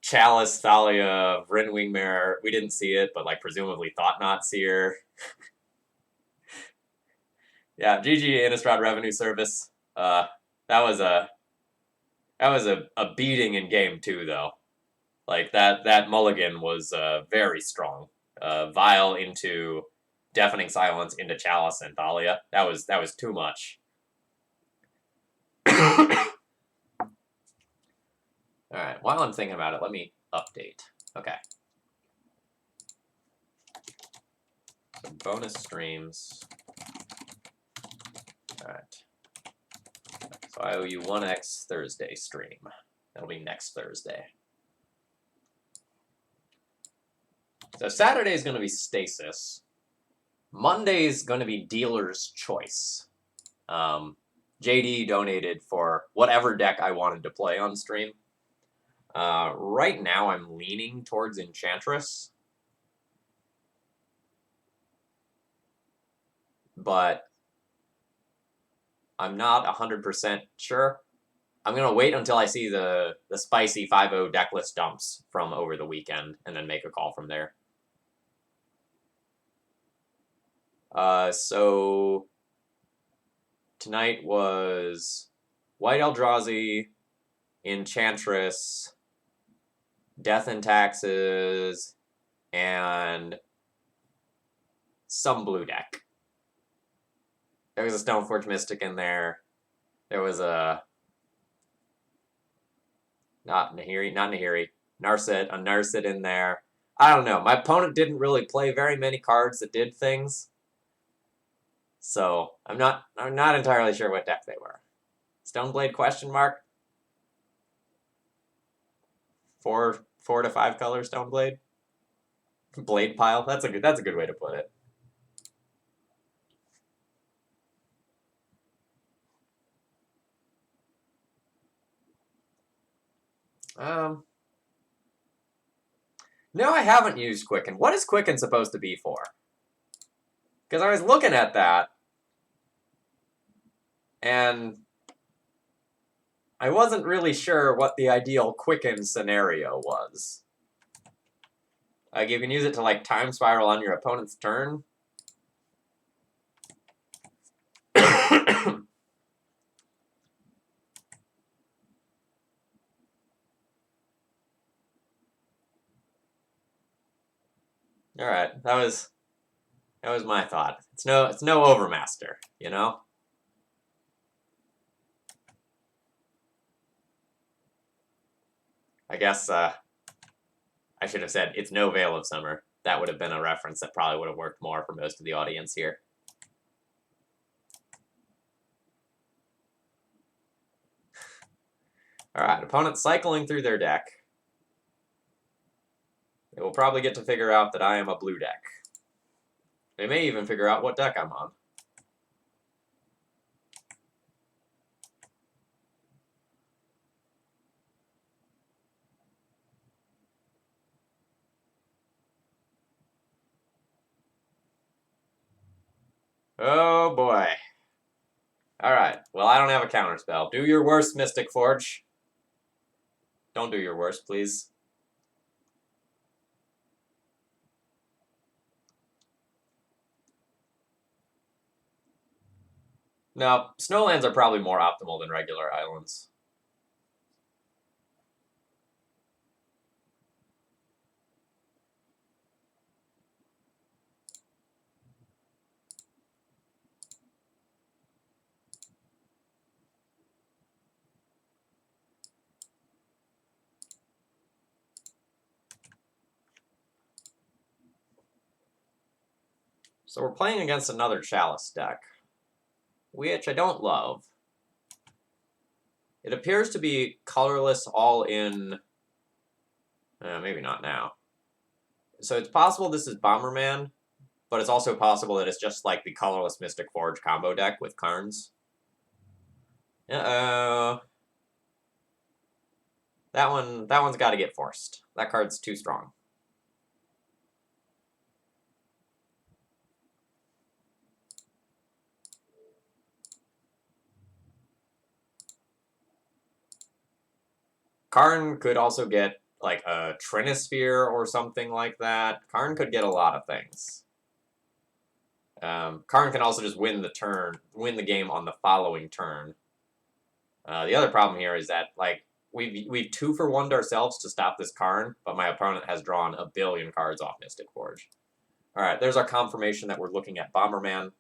Chalice, Thalia, Vryn Wingmare, we didn't see it, but, like, presumably Thought Not Seer. Yeah, GG Innistrad Revenue Service. That was a beating in game 2, though. Like, that mulligan was very strong. Vile into Deafening Silence into Chalice and Thalia. That was too much. Alright, while I'm thinking about it, let me update. Okay. So bonus streams. Alright. So I owe you 1x Thursday stream. That'll be next Thursday. So Saturday is going to be Stasis. Monday is going to be Dealer's Choice. JD donated for whatever deck I wanted to play on stream. Right now, I'm leaning towards Enchantress. But I'm not 100% sure. I'm going to wait until I see the spicy 5-0 deck list dumps from over the weekend and then make a call from there. So tonight was White Eldrazi, Enchantress, Death and Taxes, and some blue deck. There was a Stoneforge Mystic in there. There was a not Nahiri, a Narset in there. I don't know. My opponent didn't really play very many cards that did things. So I'm not entirely sure what deck they were. Stoneblade question mark? 4 to 5 color Stoneblade? Blade pile? That's a good way to put it. No, I haven't used Quicken. What is Quicken supposed to be for? Because I was looking at that, and I wasn't really sure what the ideal Quicken scenario was. Like, you can use it to, like, time spiral on your opponent's turn. All right, that was my thought. It's no Overmaster, you know. I guess I should have said it's no Veil of Summer. That would have been a reference that probably would have worked more for most of the audience here. All right, opponent cycling through their deck. They will probably get to figure out that I am a blue deck. They may even figure out what deck I'm on. Oh boy. Alright, well I don't have a counterspell. Do your worst, Mystic Forge. Don't do your worst, please. No, snowlands are probably more optimal than regular islands. So we're playing against another Chalice deck, which I don't love. It appears to be colorless all in... maybe not now. So it's possible this is Bomberman, but it's also possible that it's just like the colorless Mystic Forge combo deck with Karns. Uh-oh. That one's got to get forced. That card's too strong. Karn could also get like a Trinisphere or something like that. Karn could get a lot of things. Karn can also just win the game on the following turn. The other problem here is that like we've 2-for-1'd ourselves to stop this Karn, but my opponent has drawn a billion cards off Mystic Forge. All right, there's our confirmation that we're looking at Bomberman.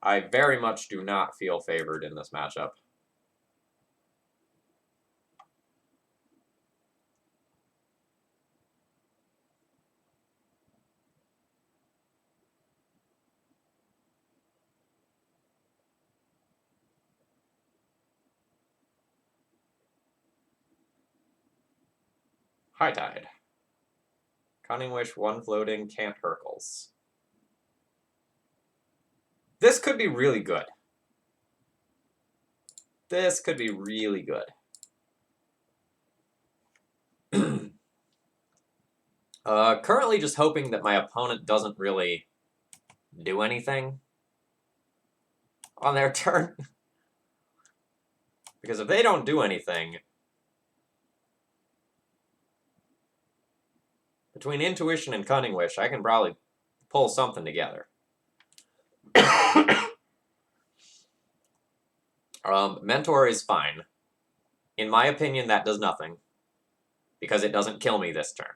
I very much do not feel favored in this matchup. High Tide. Cunning Wish, one floating, can't Hercules. This could be really good. This could be really good. Currently just hoping that my opponent doesn't really do anything on their turn. Because if they don't do anything, between Intuition and Cunning Wish, I can probably pull something together. Mentor is fine. In my opinion, that does nothing. Because it doesn't kill me this turn.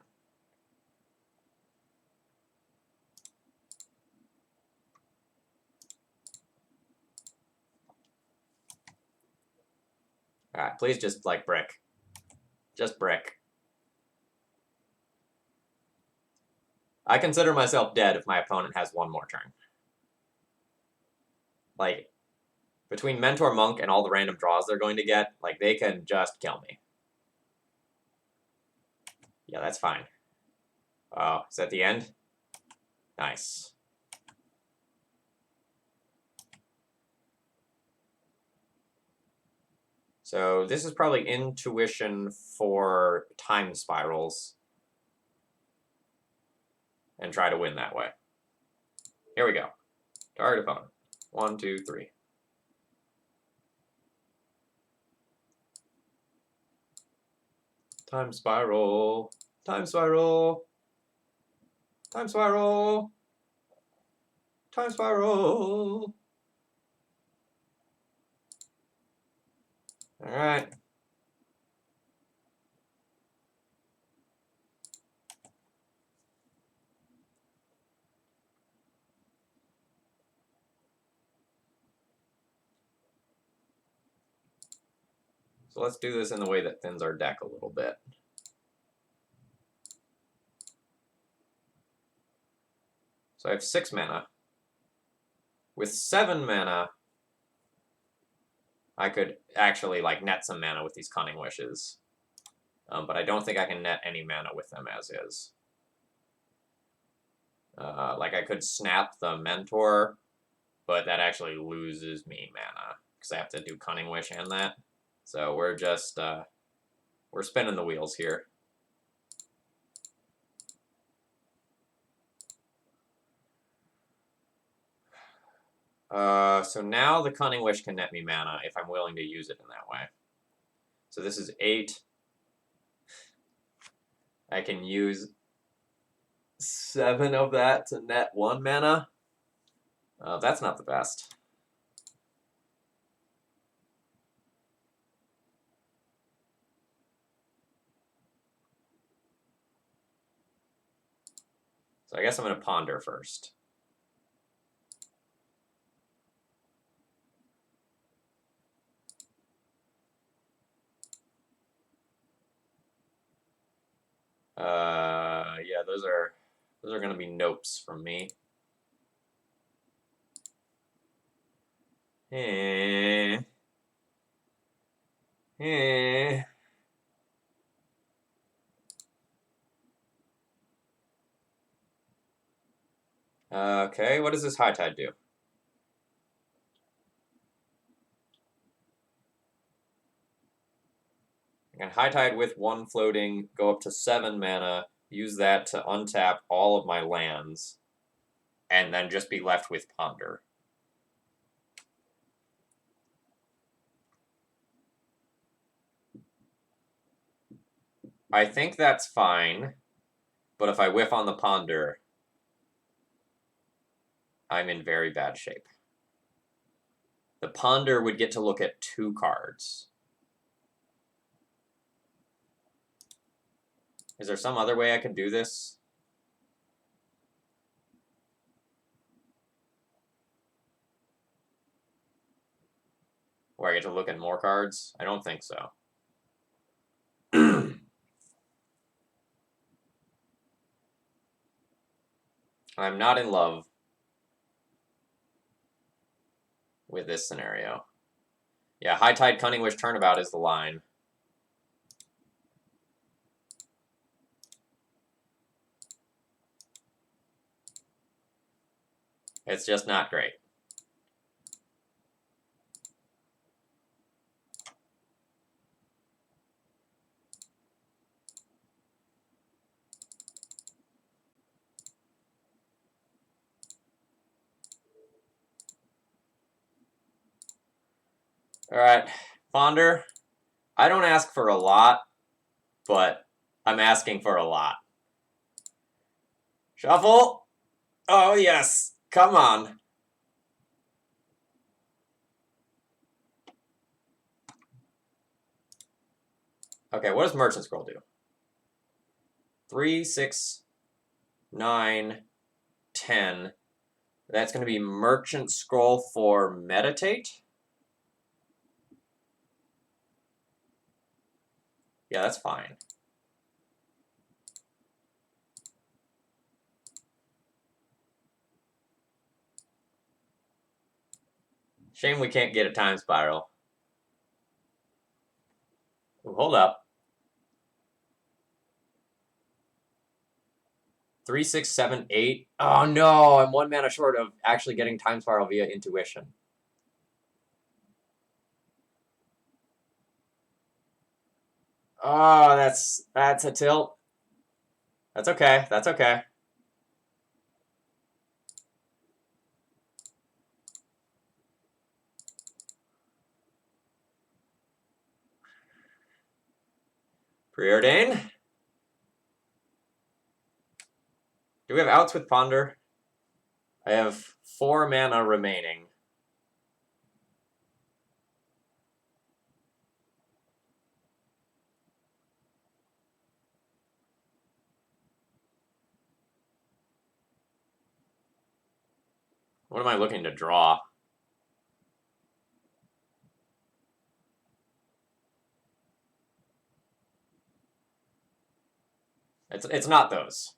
Alright, please just, like, brick. Just brick. I consider myself dead if my opponent has one more turn. Like, between Mentor Monk and all the random draws they're going to get, like, they can just kill me. Yeah, that's fine. Oh, is that the end? Nice. So this is probably Intuition for time spirals. And try to win that way. Here we go. Target opponent. 1, 2, 3. Time spiral. Time spiral. Time spiral. Time spiral. All right. So let's do this in the way that thins our deck a little bit. So I have 6 mana. With 7 mana, I could actually like net some mana with these Cunning Wishes. But I don't think I can net any mana with them as is. Like I could snap the Mentor, but that actually loses me mana because I have to do Cunning Wish and that. So we're just we're spinning the wheels here. So now the Cunning Wish can net me mana if I'm willing to use it in that way. So this is 8. I can use 7 of that to net 1 mana. That's not the best. So I guess I'm going to ponder first. Yeah, those are going to be nopes from me. Eh. Eh. Okay, what does this High Tide do? I can High Tide with 1 floating, go up to 7 mana, use that to untap all of my lands, and then just be left with Ponder. I think that's fine, but if I whiff on the Ponder, I'm in very bad shape. The Ponder would get to look at 2 cards. Is there some other way I could do this? Where I get to look at more cards? I don't think so. I'm not in love with this scenario. Yeah, High Tide Cunning Wish Turnabout is the line. It's just not great. All right, Fonder, I don't ask for a lot, but I'm asking for a lot. Shuffle! Oh, yes! Come on! Okay, what does Merchant Scroll do? 3, 6, 9, 10. That's going to be Merchant Scroll for Meditate? Yeah, that's fine. Shame we can't get a time spiral. Ooh, hold up. 3, 6, 7, 8. Oh no, I'm 1 mana short of actually getting time spiral via intuition. Oh, that's a tilt. That's okay. That's okay. Preordain. Do we have outs with Ponder? I have 4 mana remaining. What am I looking to draw? It's not those.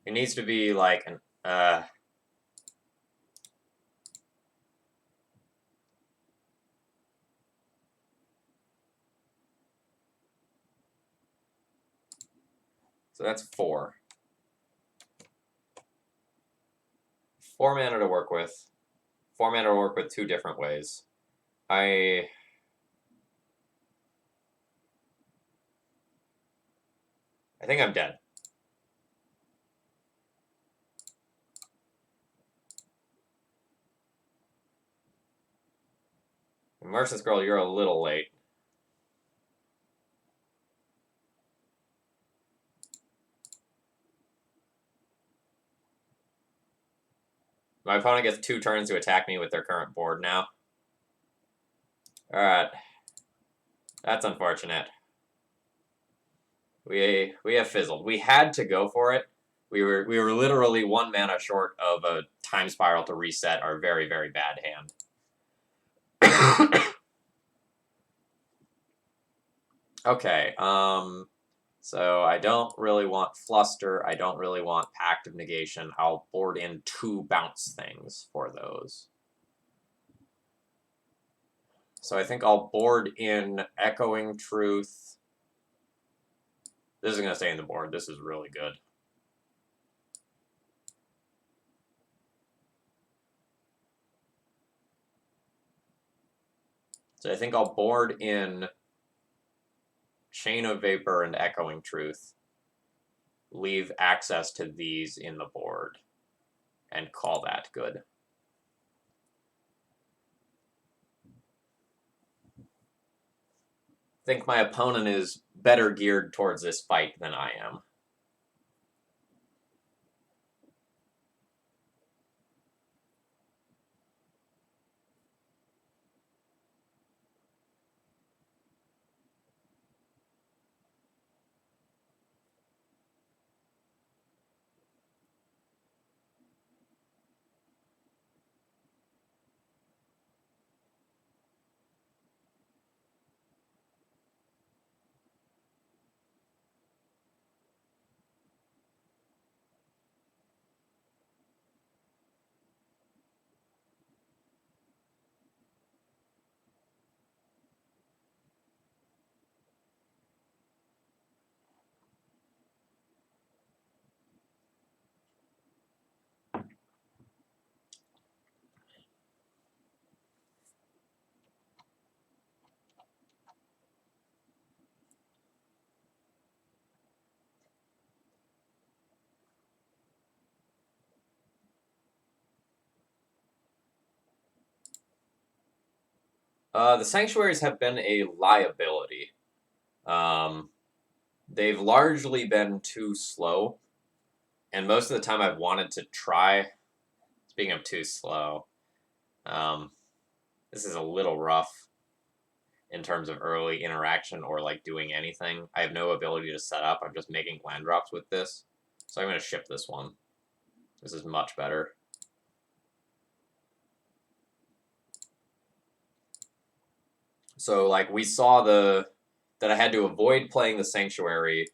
It needs to be like an so that's 4. 4 mana to work with. 4 mana to work with 2 different ways. I think I'm dead. Merchant's Girl, you're a little late. My opponent gets 2 turns to attack me with their current board now. Alright. That's unfortunate. We have fizzled. We had to go for it. We were literally 1 mana short of a time spiral to reset our very, very bad hand. Okay, so I don't really want Fluster. I don't really want Pact of Negation. I'll board in 2 bounce things for those. So I think I'll board in Echoing Truth. This is going to stay in the board. This is really good. So I think I'll board in Chain of Vapor and Echoing Truth. Leave access to these in the board. And call that good. I think my opponent is better geared towards this fight than I am. The sanctuaries have been a liability. They've largely been too slow, and most of the time I've wanted to try. Speaking of too slow, um, this is a little rough in terms of early interaction or like doing anything. I have no ability to set up. I'm just making land drops with this, so I'm going to ship this one. This is much better. So like we saw that I had to avoid playing the sanctuary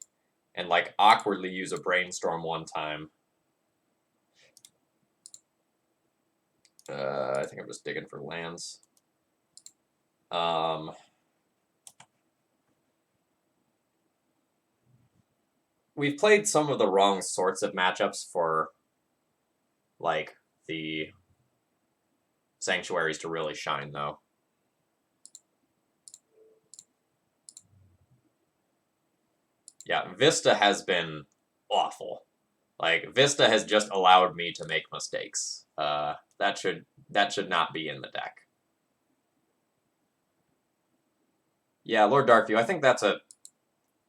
and like awkwardly use a brainstorm one time. I think I'm just digging for lands. We've played some of the wrong sorts of matchups for like the sanctuaries to really shine, though. Yeah, Vista has been awful. Like Vista has just allowed me to make mistakes. That should not be in the deck. Yeah, Lord Darkview, I think that's a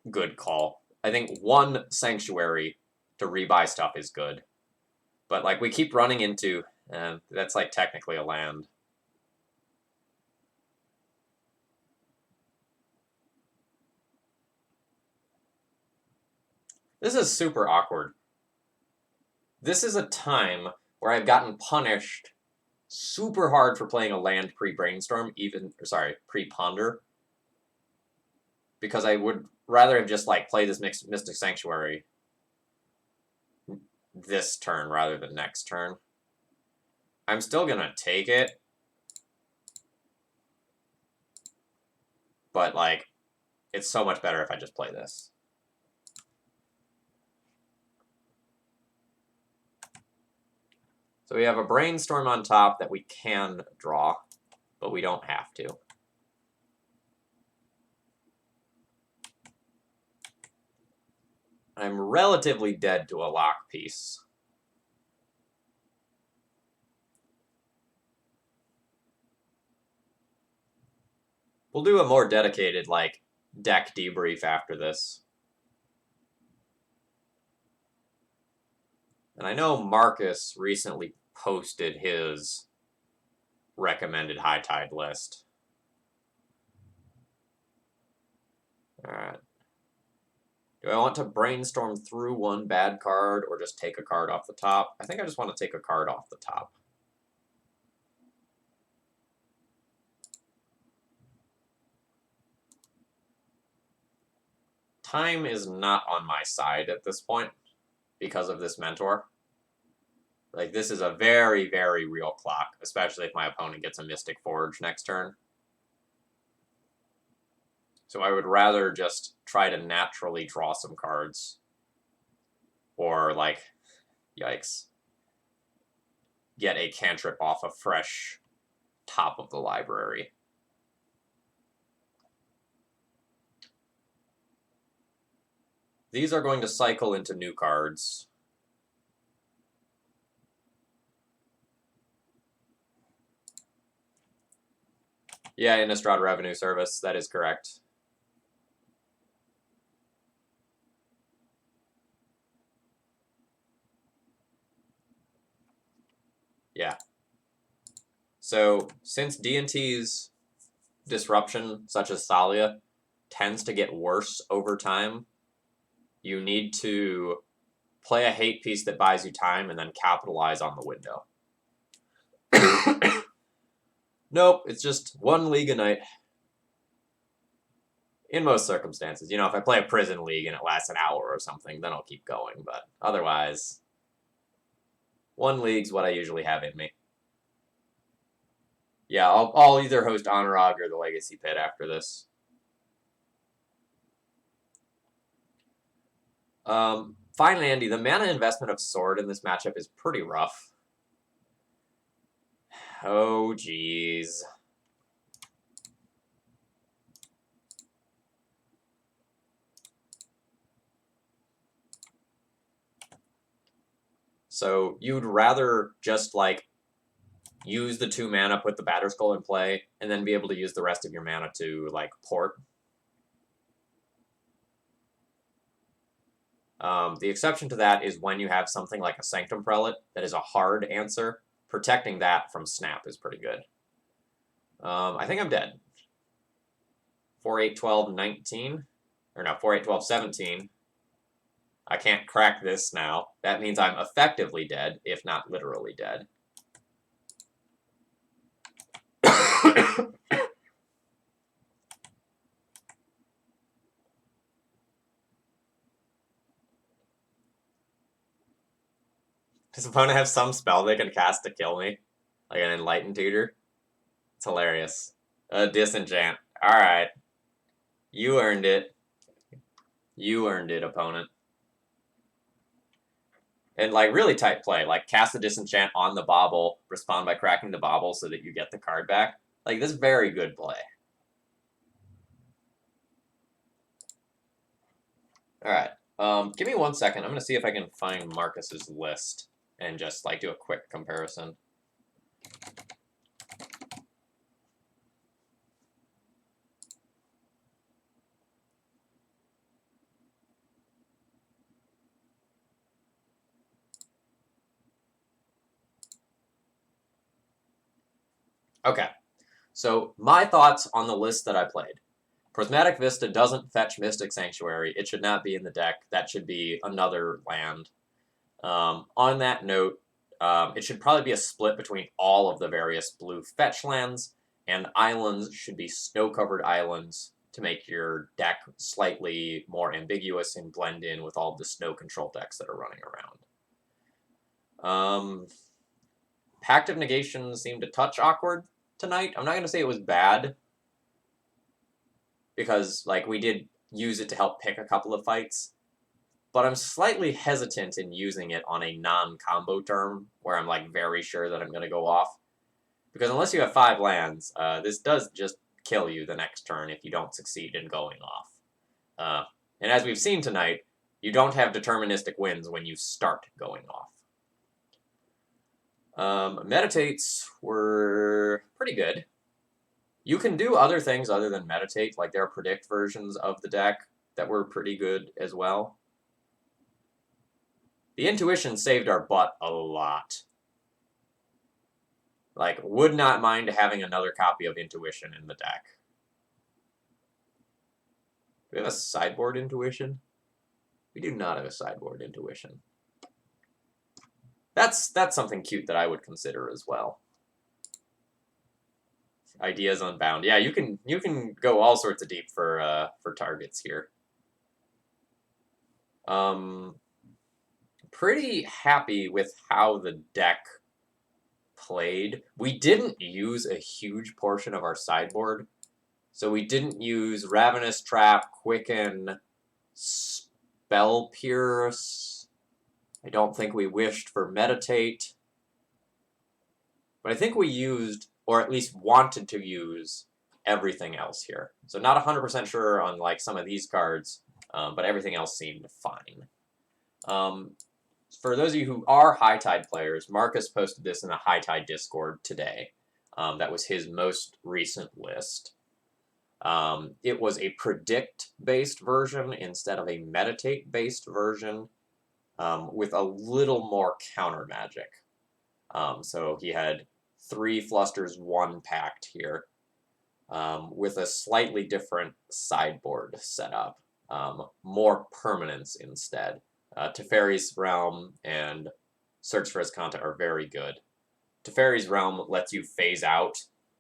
good call. I think one sanctuary to rebuy stuff is good. But like we keep running into, and that's like technically a land. This is super awkward. This is a time where I've gotten punished super hard for playing a land pre-brainstorm, pre-ponder, because I would rather have just like played this Mystic Sanctuary this turn rather than next turn. I'm still gonna take it, but like it's so much better if I just play this. So we have a brainstorm on top that we can draw, but we don't have to. I'm relatively dead to a lock piece. We'll do a more dedicated, like, deck debrief after this. And I know Marcus recently posted his recommended high tide list. Alright. Do I want to brainstorm through one bad card or just take a card off the top? I think I just want to take a card off the top. Time is not on my side at this point because of this mentor. Like, this is a very, very real clock, especially if my opponent gets a Mystic Forge next turn. So I would rather just try to naturally draw some cards. Or, like, yikes, get a cantrip off a fresh top of the library. These are going to cycle into new cards. Yeah, Innistrad Revenue Service, that is correct. Yeah. So, since D&T's disruption, such as Thalia, tends to get worse over time, you need to play a hate piece that buys you time and then capitalize on the window. Nope, it's just one league a night. In most circumstances. You know, if I play a prison league and it lasts an hour or something, then I'll keep going. But otherwise, one league's what I usually have in me. Yeah, I'll either host Honorog or the Legacy Pit after this. Finally, Andy, the mana investment of Sword in this matchup is pretty rough. Oh, geez. So you'd rather just, like, use the 2 mana, put the Batterskull in play, and then be able to use the rest of your mana to, like, port. The exception to that is when you have something like a Sanctum Prelate that is a hard answer. Protecting that from snap is pretty good. I think I'm dead. 4, 8, 12, 19. Or no, 4, 8, 12, 17. I can't crack this now. That means I'm effectively dead, if not literally dead. Does opponent have some spell they can cast to kill me? Like an Enlightened Tutor? It's hilarious. A Disenchant. Alright. You earned it. You earned it, opponent. And, like, really tight play. Like, cast a Disenchant on the bauble, respond by cracking the bauble so that you get the card back. Like, this is very good play. Alright. Give me 1 second. I'm going to see if I can find Marcus's list and just, like, do a quick comparison. Okay. So, my thoughts on the list that I played. Prismatic Vista doesn't fetch Mystic Sanctuary. It should not be in the deck. That should be another land. On that note, it should probably be a split between all of the various blue fetch lands, and islands should be snow-covered islands to make your deck slightly more ambiguous and blend in with all of the snow control decks that are running around. Pact of Negation seemed a touch awkward tonight. I'm not going to say it was bad, because, like, we did use it to help pick a couple of fights, but I'm slightly hesitant in using it on a non-combo turn where I'm, like, very sure that I'm going to go off. Because unless you have 5 lands, this does just kill you the next turn if you don't succeed in going off. And as we've seen tonight, you don't have deterministic wins when you start going off. Meditates were pretty good. You can do other things other than meditate, like there are predict versions of the deck that were pretty good as well. The intuition saved our butt a lot. Like, would not mind having another copy of intuition in the deck. Do we have a sideboard intuition? We do not have a sideboard intuition. That's something cute that I would consider as well. Ideas Unbound. Yeah, you can go all sorts of deep for targets here. Pretty happy with how the deck played. We didn't use a huge portion of our sideboard, so we didn't use Ravenous Trap, Quicken, Spell Pierce. I don't think we wished for Meditate, but I think we used, or at least wanted to use, everything else here. So not 100% sure on, like, some of these cards, but everything else seemed fine. For those of you who are High Tide players, Marcus posted this in the High Tide Discord today. That was his most recent list. It was a predict-based version instead of a meditate-based version, with a little more counter magic. So he had 3 Flusters, 1 Pact here, with a slightly different sideboard setup. More permanence instead. Teferi's Realm and Search for Azcanta are very good. Teferi's Realm lets you phase out,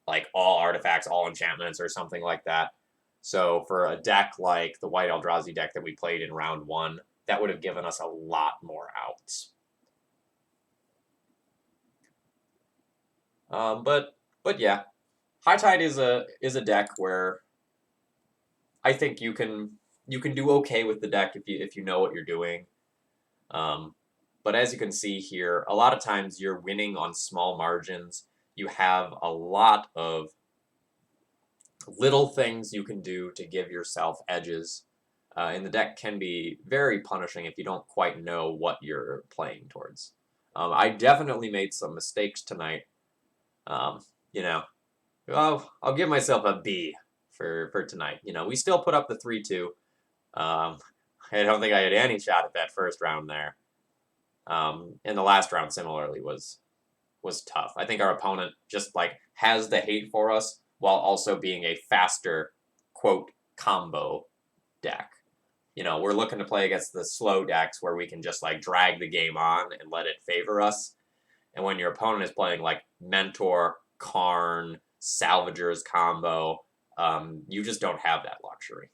like, all artifacts, all enchantments, or something like that. So for a deck like the White Eldrazi deck that we played in round 1, that would have given us a lot more outs. But yeah, High Tide is a deck where I think you can do okay with the deck if you know what you're doing. But as you can see here, a lot of times you're winning on small margins. You have a lot of little things you can do to give yourself edges. And the deck can be very punishing if you don't quite know what you're playing towards. I definitely made some mistakes tonight. You know, well, I'll give myself a B for tonight. You know, we still put up the 3-2. I don't think I had any shot at that first round there. And the last round similarly was tough. I think our opponent just like has the hate for us while also being a faster quote combo deck. You know, we're looking to play against the slow decks where we can just like drag the game on and let it favor us. And when your opponent is playing like Mentor, Karn, Salvagers combo, you just don't have that luxury.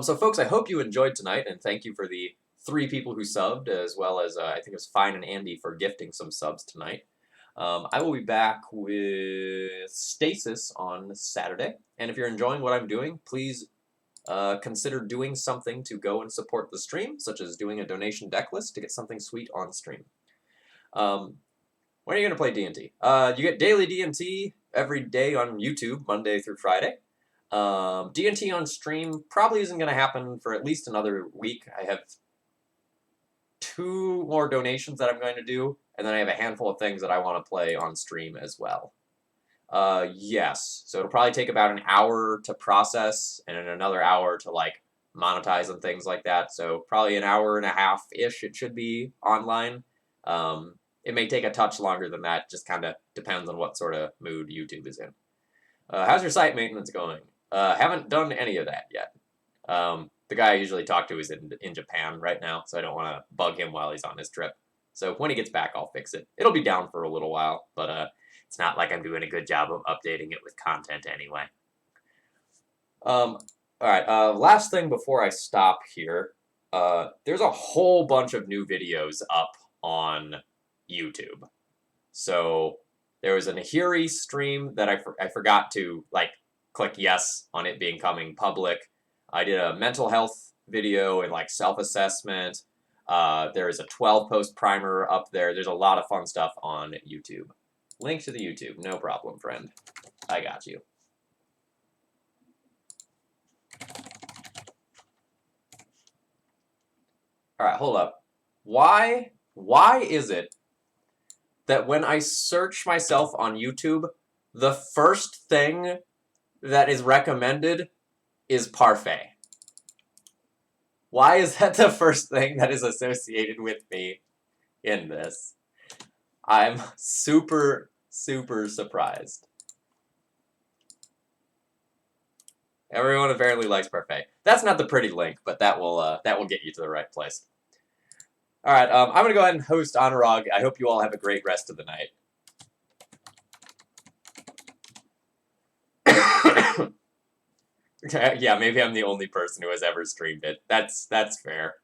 So, folks, I hope you enjoyed tonight, and thank you for the 3 people who subbed, as well as I think it was Fine and Andy for gifting some subs tonight. I will be back with Stasis on Saturday, and if you're enjoying what I'm doing, please consider doing something to go and support the stream, such as doing a donation deck list to get something sweet on stream. When are you going to play D&T? You get daily D&T every day on YouTube, Monday through Friday. D&T on stream probably isn't going to happen for at least another week. I have 2 more donations that I'm going to do, and then I have a handful of things that I want to play on stream as well. Yes, so it'll probably take about an hour to process, and then another hour to, like, monetize and things like that, so probably an hour and a half-ish it should be online. It may take a touch longer than that, just kind of depends on what sort of mood YouTube is in. How's your site maintenance going? Haven't done any of that yet. The guy I usually talk to is in Japan right now, so I don't want to bug him while he's on his trip. So when he gets back, I'll fix it. It'll be down for a little while, but it's not like I'm doing a good job of updating it with content anyway. All right, last thing before I stop here. There's a whole bunch of new videos up on YouTube. So there was a Nahiri stream that I forgot to, like, click yes on it being coming public. I did a mental health video and like self-assessment. There is a 12-post primer up there. There's a lot of fun stuff on YouTube. Link to the YouTube, no problem, friend. I got you. All right, hold up. Why is it that when I search myself on YouTube, the first thing that is recommended is parfait? Why is that the first thing that is associated with me in this? I'm super, super surprised. Everyone apparently likes parfait. That's not the pretty link, but that will get you to the right place. All right, I'm going to go ahead and host Anurag. I hope you all have a great rest of the night. Yeah, maybe I'm the only person who has ever streamed it. That's fair.